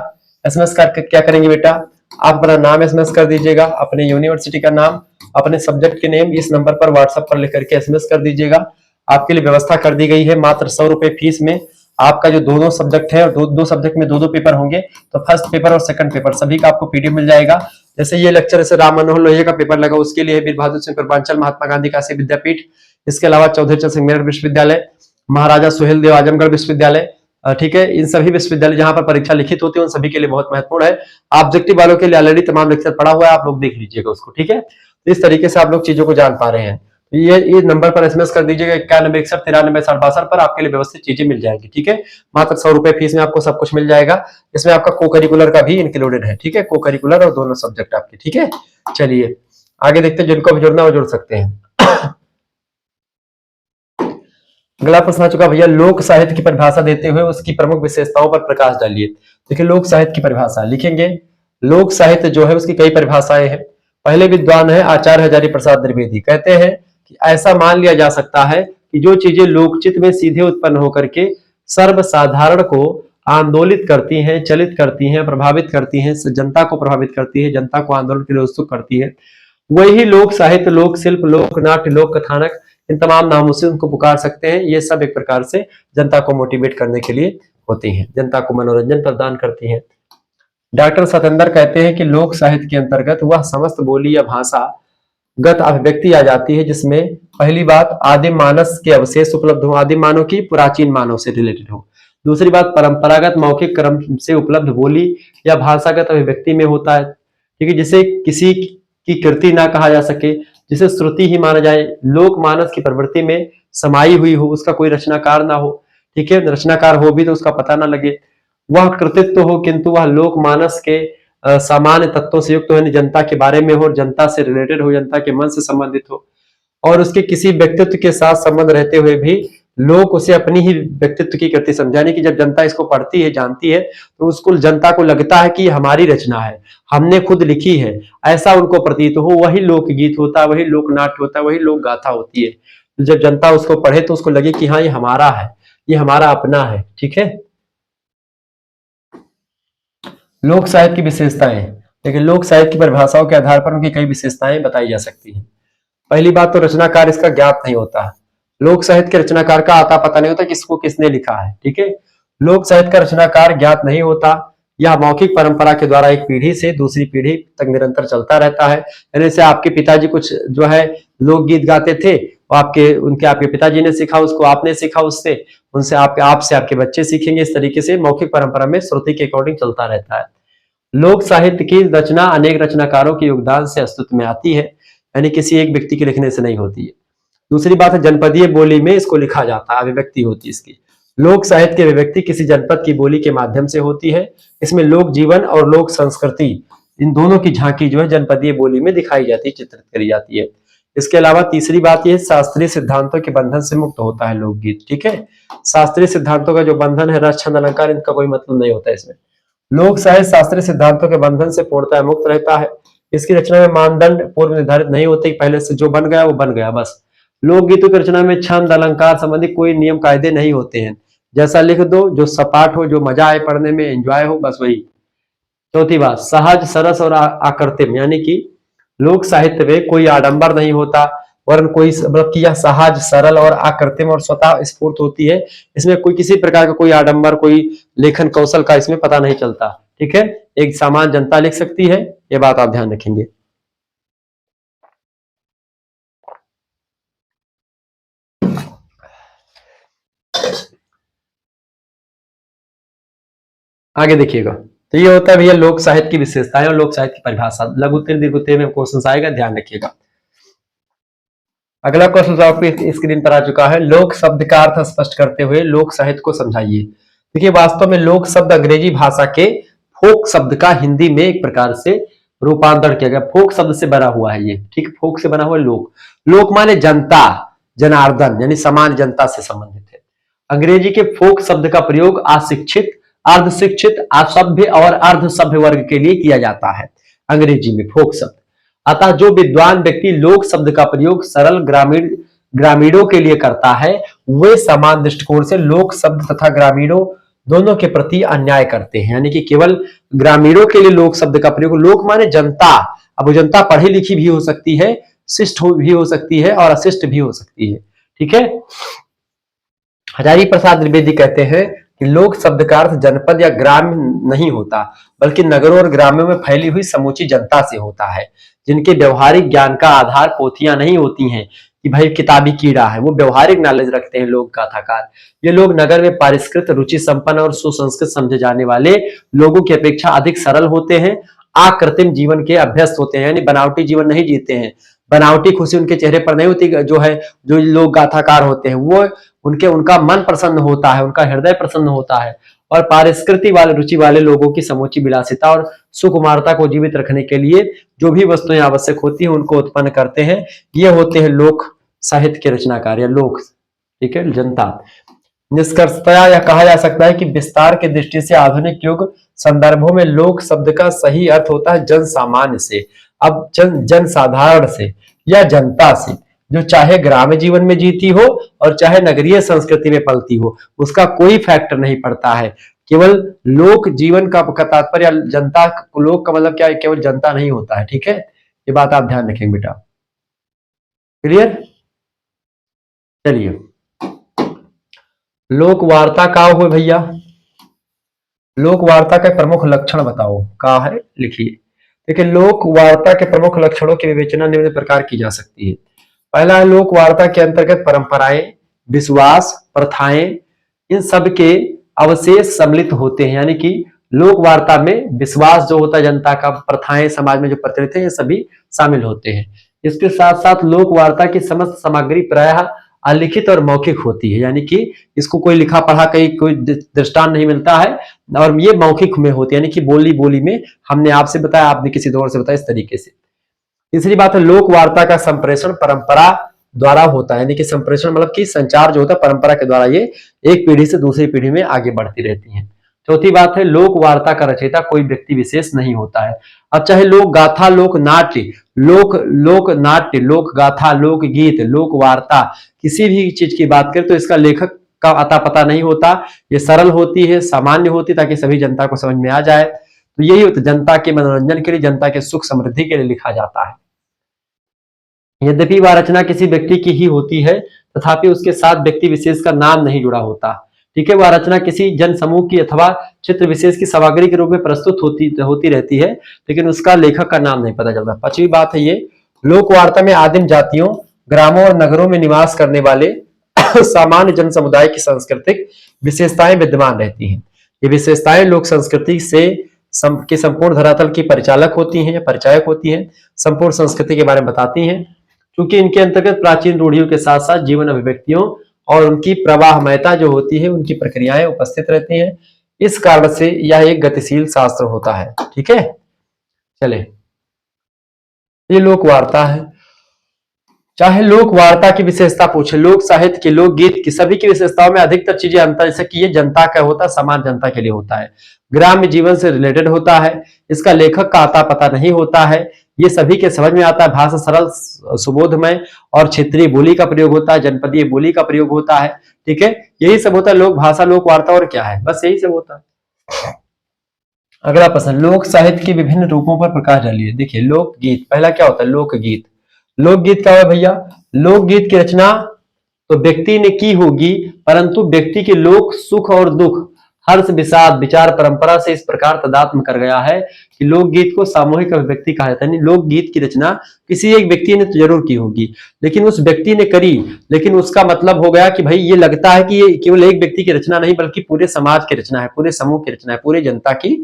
एसएमएस करके क्या करेंगे बेटा, आप अपना नाम एसएमएस कर दीजिएगा, अपने यूनिवर्सिटी का नाम, अपने सब्जेक्ट के नेम इस नंबर पर व्हाट्सएप पर लिख करके एसएमएस कर दीजिएगा। आपके लिए व्यवस्था कर दी गई है, मात्र 100 रुपए फीस में आपका जो दोनों सब्जेक्ट है, और दो सब्जेक्ट में 2 पेपर होंगे, तो फर्स्ट पेपर और सेकंड पेपर सभी का आपको पीडीएफ मिल जाएगा। जैसे ये लेक्चर जैसे राम मनोहर लोहिया का पेपर लगा, उसके लिए वीर बहादुर सिंह पूर्वांचल महात्मा गांधी काशी विद्यापीठ, इसके अलावा चौधरी चरण सिंह मेरठ विश्वविद्यालय, महाराजा सुहेल देव आजमगढ़ विश्वविद्यालय, ठीक है, इन सभी विश्वविद्यालय जहां पर परीक्षा लिखित होती है उन सभी के लिए बहुत महत्वपूर्ण है। ऑब्जेक्टिव वालों के लिए ऑलरेडी तमाम लेक्चर पढ़ा हुआ है, आप लोग देख लीजिएगा उसको, ठीक है। इस तरीके से आप लोग चीजों को जान पा रहे हैं। ये नंबर पर एसएमएस कर दीजिएगा 9161936062 पर, आपके लिए व्यवस्थित चीजें मिल जाएंगी। ठीक है, मात्र 100 रुपए फीस में आपको सब कुछ मिल जाएगा। इसमें आपका को करिकुलर का भी इंक्लूडेड है। ठीक है, को करिकुलर और दोनों सब्जेक्ट आपके। ठीक है, चलिए आगे देखते हैं, जिनको भी जुड़ना वो जुड़ सकते हैं। अगला प्रश्न आ चुका भैया, लोक साहित्य की परिभाषा देते हुए उसकी प्रमुख विशेषताओं पर प्रकाश डालिए। देखिए लोक साहित्य की परिभाषा लिखेंगे। लोक साहित्य जो है उसकी कई परिभाषाएं हैं। पहले विद्वान है आचार्य हजारी प्रसाद द्विवेदी, कहते हैं कि ऐसा मान लिया जा सकता है कि जो चीजें लोकचित में सीधे उत्पन्न होकर के सर्वसाधारण को आंदोलित करती हैं, चलित करती हैं, प्रभावित करती हैं, जनता को प्रभावित करती है, जनता को आंदोलन के लिए उत्सुक करती है, वही लोक साहित्य, लोक शिल्प, लोक नाट्य, लोक कथानक, इन तमाम नामों से उनको पुकार सकते हैं। ये सब एक प्रकार से जनता को मोटिवेट करने के लिए होती हैं, जनता को मनोरंजन प्रदान करती हैं। डॉक्टर सतेंद्र कहते हैं कि लोक साहित्य के अंतर्गत वह समस्त बोली या भाषा गत अभिव्यक्ति आ जाती है जिसमें पहली बात आदिम मानस के अवशेष उपलब्ध हो, आदिम मानव की प्राचीन मानव से रिलेटेड हो। दूसरी बात परंपरागत मौखिक क्रम से उपलब्ध बोली या भाषागत अभिव्यक्ति में होता है, ठीक है, जिसे किसी की कृति ना कहा जा सके, जिसे श्रुति ही माना जाए, लोक मानस की प्रवृत्ति में समाई हुई हो, उसका कोई रचनाकार ना हो। ठीक है, रचनाकार हो भी तो उसका पता ना लगे, वह कृतित्व हो किंतु वह लोक मानस के सामान्य तत्वों से युक्त हो, यानी जनता के बारे में हो, जनता से रिलेटेड हो, जनता के मन से संबंधित हो, और उसके किसी व्यक्तित्व के साथ संबंध रहते हुए भी लोग उसे अपनी ही व्यक्तित्व की कृति समझाने की, जब जनता इसको पढ़ती है, जानती है, तो उसको जनता को लगता है कि हमारी रचना है, हमने खुद लिखी है, ऐसा उनको प्रतीत हो, वही लोकगीत होता है, वही लोक नाट्य होता है, वही लोक गाथा होती है। जब जनता उसको पढ़े तो उसको लगे कि हाँ ये हमारा है, ये हमारा अपना है। ठीक है, लोक साहित्य की विशेषताएं, देखिए लोक साहित्य की परिभाषाओं के आधार पर उनकी कई विशेषताएं बताई जा सकती हैं। पहली बात तो रचनाकार इसका ज्ञात नहीं होता है। लोक साहित्य के रचनाकार का आता पता नहीं होता किसको किसने लिखा है। ठीक है, लोक साहित्य का रचनाकार ज्ञात नहीं होता, यह मौखिक परंपरा के द्वारा एक पीढ़ी से दूसरी पीढ़ी तक निरंतर चलता रहता है। यानी से आपके पिताजी कुछ जो है लोकगीत गाते थे, वो आपके पिताजी ने सीखा, उसको आपने सीखा उससे, उनसे आपसे आपके बच्चे सीखेंगे। इस तरीके से मौखिक परंपरा में श्रुति के अकॉर्डिंग चलता रहता है। लोक साहित्य की रचना अनेक रचनाकारों के योगदान से अस्तित्व में आती है, यानी किसी एक व्यक्ति के लिखने से नहीं होती है। दूसरी बात है जनपदीय बोली में इसको लिखा जाता है, अभिव्यक्ति होती है इसकी। लोक साहित्य की अभिव्यक्ति किसी जनपद की बोली के माध्यम से होती है। इसमें लोक जीवन और लोक संस्कृति इन दोनों की झांकी जो है जनपदीय बोली में दिखाई जाती है, चित्रित करी जाती है। इसके अलावा तीसरी बात यह शास्त्रीय सिद्धांतों के बंधन से मुक्त होता है लोकगीत। ठीक है, शास्त्रीय सिद्धांतों का जो बंधन है, रस छंद अलंकार, इनका कोई मतलब नहीं होता इसमें। लोक साहित्य शास्त्रीय सिद्धांतों के बंधन से पूर्णतः मुक्त रहता है। इसकी रचना में मानदंड पूर्व निर्धारित नहीं होते, पहले से जो बन गया वो बन गया बस। लोकगीतों की रचना में छंद अलंकार संबंधी कोई नियम कायदे नहीं होते हैं, जैसा लिख दो, जो सपाट हो, जो मजा आए पढ़ने में, एंजॉय हो, बस वही। चौथी बात सहज सरस और आकृतिम, यानी कि लोक साहित्य में कोई आडंबर नहीं होता, वरन कोई मतलब कि यह सहज सरल और आकृतिम और स्वतः स्फूर्त होती है। इसमें कोई किसी प्रकार का कोई आडंबर, कोई लेखन कौशल का इसमें पता नहीं चलता। ठीक है, एक सामान्य जनता लिख सकती है, ये बात आप ध्यान रखेंगे। आगे देखिएगा, तो ये होता है भैया लोक साहित्य की विशेषताएं और लोक साहित्य की परिभाषा। लघु उत्तरीय दीर्घ उत्तरीय में क्वेश्चन आएगा, ध्यान रखिएगा। अगला क्वेश्चन आपकी स्क्रीन पर आ चुका है, लोक शब्द का अर्थ स्पष्ट करते हुए लोक साहित्य को समझाइए। देखिए वास्तव में लोक शब्द अंग्रेजी भाषा के फोक शब्द का हिंदी में एक प्रकार से रूपांतरण किया गया। फोक शब्द से बना हुआ है ये, ठीक, फोक से बना हुआ लोक। लोक माने जनता, जनार्दन, यानी सामान्य जनता से संबंधित है। अंग्रेजी के फोक शब्द का प्रयोग अशिक्षित, अर्धशिक्षित, असभ्य और अर्धसभ्य वर्ग के लिए किया जाता है अंग्रेजी में फोक शब्द। अतः जो विद्वान व्यक्ति लोक शब्द का प्रयोग सरल ग्रामीणों के लिए करता है, वे समान दृष्टिकोण से लोक शब्द तथा ग्रामीणों दोनों के प्रति अन्याय करते हैं। यानी कि केवल ग्रामीणों के लिए लोक शब्द का प्रयोग, लोक माने जनता, अब वो जनता पढ़ी लिखी भी हो सकती है, शिष्ट भी हो सकती है और अशिष्ट भी हो सकती है। ठीक है, हजारी प्रसाद द्विवेदी कहते हैं कि लोक शब्द का अर्थ जनपद या ग्राम नहीं होता, बल्कि नगरों और ग्रामों में फैली हुई समूची जनता से होता है, जिनके व्यवहारिक ज्ञान का आधार पोथियां नहीं होती हैं कि भाई किताबी कीड़ा है, वो व्यवहारिक नॉलेज रखते हैं लोक गाथाकार। ये लोग नगर में परिष्कृत, रुचि संपन्न और सुसंस्कृत समझे जाने वाले लोगों की अपेक्षा अधिक सरल होते हैं, आकृत्रिम जीवन के अभ्यस्त होते हैं, यानी बनावटी जीवन नहीं जीते हैं, बनावटी खुशी उनके चेहरे पर नहीं होती। जो है, जो लोग गाथाकार होते हैं वो उनका मन प्रसन्न होता है, उनका हृदय प्रसन्न होता है। और पारिस्कृति वाले रुचि वाले लोगों की समूची विलासिता और सुकुमारता को जीवित रखने के लिए जो भी वस्तुएं आवश्यक होती हैं उनको उत्पन्न करते हैं। ये होते हैं लोक साहित्य के रचनाकार या लोक, ठीक है, जनता। निष्कर्षतया यह कहा जा सकता है कि विस्तार की दृष्टि से आधुनिक युग संदर्भों में लोक शब्द का सही अर्थ होता है जन सामान्य से, अब जन साधारण से या जनता से, जो चाहे ग्राम्य जीवन में जीती हो और चाहे नगरीय संस्कृति में पलती हो, उसका कोई फैक्टर नहीं पड़ता है। केवल लोक जीवन का तात्पर्य जनता, लोक का मतलब क्या है, केवल जनता नहीं होता है, ठीक है। ये बात आप ध्यान रखेंगे बेटा, क्लियर। चलिए, लोक वार्ता का हुए भैया, लोक वार्ता के प्रमुख लक्षण बताओ, का है लिखिए। देखिए, लोक वार्ता के प्रमुख लक्षणों की विवेचना निम्न प्रकार की जा सकती है। पहला है, लोक वार्ता के अंतर्गत परंपराएं, विश्वास, प्रथाएं, इन सब के अवशेष सम्मिलित होते हैं। यानी कि लोक वार्ता में विश्वास जो होता है जनता का, प्रथाएं समाज में जो प्रचलित है, ये सभी शामिल होते हैं। इसके साथ साथ लोक वार्ता की समस्त सामग्री प्रायः अलिखित और मौखिक होती है। यानी कि इसको कोई लिखा पढ़ा कहीं कोई दृष्टांत नहीं मिलता है, और ये मौखिक में होती है, यानी कि बोली बोली में हमने आपसे बताया, आपने किसी दौर से बताया, इस तरीके से। तीसरी बात है, लोक वार्ता का संप्रेषण परंपरा द्वारा होता है। यानी कि संप्रेषण मतलब कि संचार जो होता है परंपरा के द्वारा, ये एक पीढ़ी से दूसरी पीढ़ी में आगे बढ़ती रहती है। चौथी बात है, लोक वार्ता का रचयिता कोई व्यक्ति विशेष नहीं होता है। अब चाहे लोक गाथा, लोक नाट्य, लोक नाट्य, लोक गाथा, लोक गीत, लोक वार्ता, किसी भी चीज की बात करें तो इसका लेखक का अता पता नहीं होता। ये सरल होती है, सामान्य होती है, ताकि सभी जनता को समझ में आ जाए। तो यही होता है, जनता के मनोरंजन के लिए, जनता के सुख समृद्धि के लिए लिखा जाता है। यद्यपि वह रचना किसी व्यक्ति की ही होती है, तथापि उसके साथ व्यक्ति विशेष का नाम नहीं जुड़ा होता, ठीक है। वह रचना किसी जन समूह की अथवा चित्र विशेष की सामग्री के रूप में प्रस्तुत होती रहती है, लेकिन उसका लेखक का नाम नहीं पता चलता। पांचवी बात है, ये लोक वार्ता में आदिम जातियों, ग्रामों और नगरों में निवास करने वाले सामान्य जन समुदाय की सांस्कृतिक विशेषताएं विद्यमान रहती हैं। ये विशेषताएं लोक संस्कृति से के संपूर्ण धरातल की परिचालक होती हैं या परिचायक होती हैं, संपूर्ण संस्कृति के बारे में बताती हैं। क्योंकि इनके अंतर्गत प्राचीन रूढ़ियों के साथ साथ जीवन अभिव्यक्तियों और उनकी प्रवाहमयता जो होती है, उनकी प्रक्रियाएं उपस्थित रहती हैं। इस कारण से यह एक गतिशील शास्त्र होता है, ठीक है। चले, ये लोक वार्ता है। चाहे लोक वार्ता की विशेषता पूछे, लोक साहित्य की, लोक गीत की, सभी की विशेषताओं में अधिकतर चीजें अंतर, जैसे कि ये जनता का होता है, सामान्य जनता के लिए होता है, ग्राम्य जीवन से रिलेटेड होता है, इसका लेखक का आता पता नहीं होता है, ये सभी के समझ में आता है, भाषा सरल सुबोधमय और क्षेत्रीय बोली का प्रयोग होता है, जनपदीय बोली का प्रयोग होता है, ठीक है। यही सब होता है लोक भाषा, लोक वार्ता, और क्या है, बस यही सब होता है। अगला प्रश्न, लोक साहित्य के विभिन्न रूपों पर प्रकाश डालिए। देखिए, लोकगीत, पहला क्या होता है, लोकगीत। लोकगीत क्या है भैया, लोकगीत की रचना तो व्यक्ति ने की होगी, परंतु व्यक्ति के लोक सुख और दुख, हर्ष विषाद, विचार परंपरा से इस प्रकार तदात्म कर गया है कि लोकगीत को सामूहिक अभिव्यक्ति कहा जाता है। लोकगीत की रचना किसी एक व्यक्ति ने तो जरूर की होगी, लेकिन उस व्यक्ति ने करी, लेकिन उसका मतलब हो गया कि भाई ये लगता है कि ये केवल एक व्यक्ति की रचना नहीं, बल्कि पूरे समाज की रचना है, पूरे समूह की रचना है, पूरे जनता की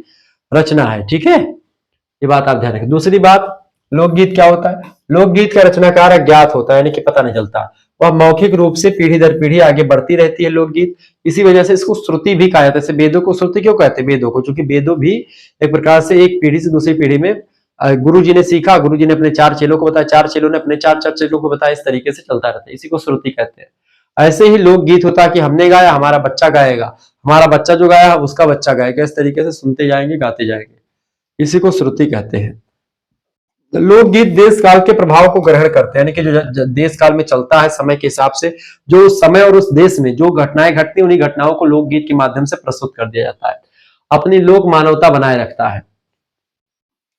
रचना है, ठीक है। ये बात आप ध्यान रखें। दूसरी बात, लोकगीत क्या होता है, लोकगीत का रचनाकार अज्ञात होता है, यानी कि पता नहीं चलता, वह मौखिक रूप से पीढ़ी दर पीढ़ी आगे बढ़ती रहती है लोकगीत। इसी वजह से इसको श्रुति भी कहा जाता है। वेदों को श्रुति क्यों कहते हैं, वेदों को, क्योंकि वेदों भी एक प्रकार से एक पीढ़ी से दूसरी पीढ़ी में गुरु जी ने सीखा, गुरु जी ने अपने 4 चेलों को बताया, 4 चेलों ने अपने 4 चेलों को बताया, इस तरीके से चलता रहता है, इसी को श्रुति कहते हैं। ऐसे ही लोकगीत होता है कि हमने गाया, हमारा बच्चा गाएगा, हमारा बच्चा जो गाया उसका बच्चा गाएगा, इस तरीके से सुनते जाएंगे, गाते जाएंगे, इसी को श्रुति कहते हैं। लोकगीत देश काल के प्रभाव को ग्रहण करते हैं, यानी कि जो देश काल में चलता है समय के हिसाब से, जो उस समय और उस देश में जो घटनाएं घटती हैं, उन्हीं घटनाओं को लोकगीत के माध्यम से प्रस्तुत कर दिया जाता है, अपनी लोक मानवता बनाए रखता है।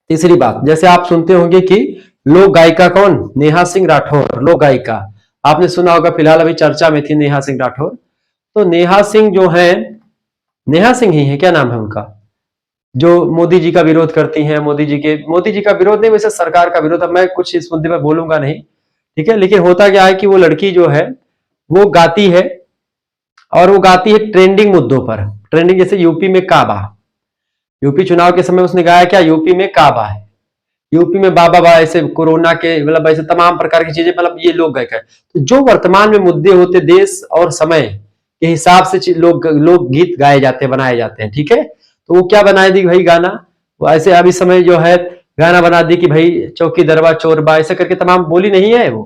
तीसरी बात, जैसे आप सुनते होंगे कि लोक गायिका कौन, नेहा सिंह राठौर, लोक गायिका आपने सुना होगा, फिलहाल अभी चर्चा में थी नेहा सिंह राठौर। तो नेहा सिंह जो है, नेहा सिंह ही है, क्या नाम है उनका, जो मोदी जी का विरोध करती हैं, मोदी जी का विरोध नहीं, वैसे सरकार का विरोध। अब मैं कुछ इस मुद्दे पर बोलूंगा नहीं, ठीक है, लेकिन होता क्या है कि वो लड़की जो है वो गाती है, और वो गाती है ट्रेंडिंग मुद्दों पर, ट्रेंडिंग, जैसे यूपी में काबा, यूपी चुनाव के समय उसने गाया क्या, यूपी में काबा है, यूपी में बाबा बा ऐसे कोरोना के मतलब ऐसे तमाम प्रकार की चीजें, मतलब ये लोक गायक है। तो जो वर्तमान में मुद्दे होते देश और समय के हिसाब से लोक गीत गाए जाते हैं, बनाए जाते हैं, ठीक है। तो वो क्या बनाए दी भाई गाना, वो ऐसे अभी समय जो है गाना बना दी कि भाई चौकी दरबा चोरबा ऐसे करके तमाम बोली नहीं है वो।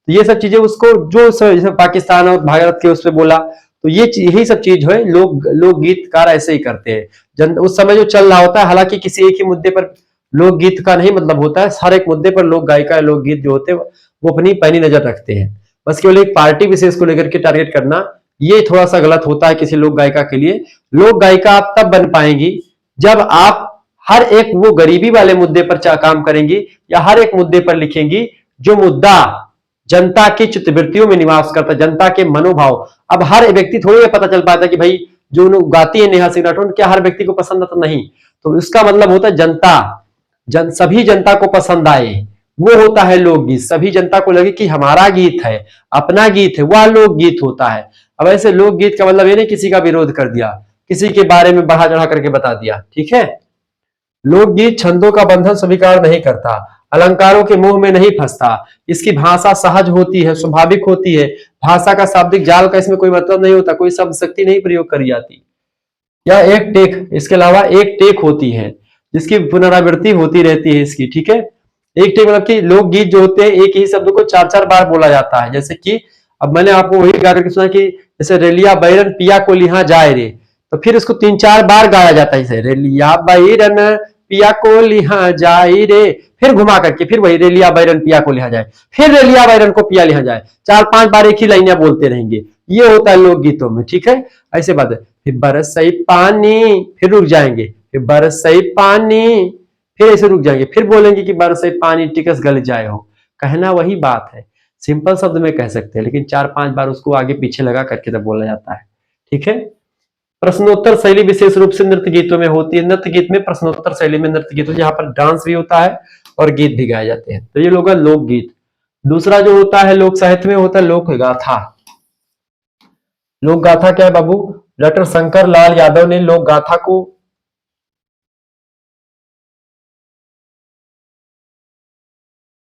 तो ये सब चीजें उसको जो जैसे पाकिस्तान और भारत के उस पर बोला, तो ये यही सब चीज है, लोक गीतकार ऐसे ही करते हैं। उस समय जो चल रहा होता है, हालांकि किसी एक ही मुद्दे पर लोकगीत का नहीं मतलब होता है, हर एक मुद्दे पर लोक गायिका लोकगीत जो होते हैं वो अपनी पैनी नजर रखते हैं। बस केवल एक पार्टी विशेष को लेकर के टारगेट करना ये थोड़ा सा गलत होता है किसी लोक गायिका के लिए। लोक गायिका आप तब बन पाएंगी जब आप हर एक वो गरीबी वाले मुद्दे पर काम करेंगी या हर एक मुद्दे पर लिखेंगी जो मुद्दा जनता की चित्तवृत्तियों में निवास करता, जनता के मनोभाव। अब हर व्यक्ति थोड़ी पता चल पाता कि भाई जो गाती है नेहा सिंह राठौर क्या हर व्यक्ति को पसंद आता, नहीं। तो इसका मतलब होता है जनता, सभी जनता को पसंद आए, वो होता है लोकगीत। सभी जनता को लगे कि हमारा गीत है, अपना गीत है, वह लोकगीत होता है। अब ऐसे लोकगीत का मतलब ये नहीं किसी का विरोध कर दिया, किसी के बारे में बढ़ा चढ़ा करके बता दिया, ठीक है। लोकगीत छंदों का बंधन स्वीकार नहीं करता, अलंकारों के मुंह में नहीं फंसता, इसकी भाषा सहज होती है, स्वाभाविक होती है। भाषा का शाब्दिक जाल का इसमें कोई मतलब नहीं होता, कोई शब्द शक्ति नहीं प्रयोग करी जाती। या एक टेक, इसके अलावा एक टेक होती है जिसकी पुनरावृत्ति होती रहती है इसकी, ठीक है। एक टेक मतलब कि लोकगीत जो होते हैं एक ही शब्द को चार चार बार बोला जाता है। जैसे कि अब मैंने आपको वही गा करके सुना कि जैसे रेलिया बैरन पिया को लिहा जाए रे, तो फिर इसको 3-4 बार गाया जाता है। जैसे रेलिया बैरन पिया को लिहा जाए रे, फिर घुमा करके फिर वही रेलिया बैरन पिया को लिहा जाए, फिर रेलिया बैरन को पिया लिहा जाए, 4-5 बार एक ही लाइनें बोलते रहेंगे। ये होता है लोकगीतों में, ठीक है। ऐसे बात है। फिर बरसई पानी, फिर रुक जाएंगे, फिर बरसई पानी, फिर ऐसे रुक जाएंगे, फिर बोलेंगे कि बरसई पानी टिकस गल जाए हो। कहना वही बात है, सिंपल शब्द में कह सकते हैं, लेकिन 4-5 बार उसको आगे पीछे लगा करके तब बोला जाता है, ठीक है। प्रश्नोत्तर शैली विशेष रूप से नृत्य गीतों में होती है। नृत्य गीत में प्रश्नोत्तर शैली में नृत्य गीत जहां पर डांस भी होता है और गीत भी गाए जाते हैं, तो ये लोग लोकगीत। दूसरा जो होता है लोक साहित्य में होता है लोक गाथा। लोक गाथा क्या है बाबू? डॉक्टर शंकर लाल यादव ने लोक गाथा को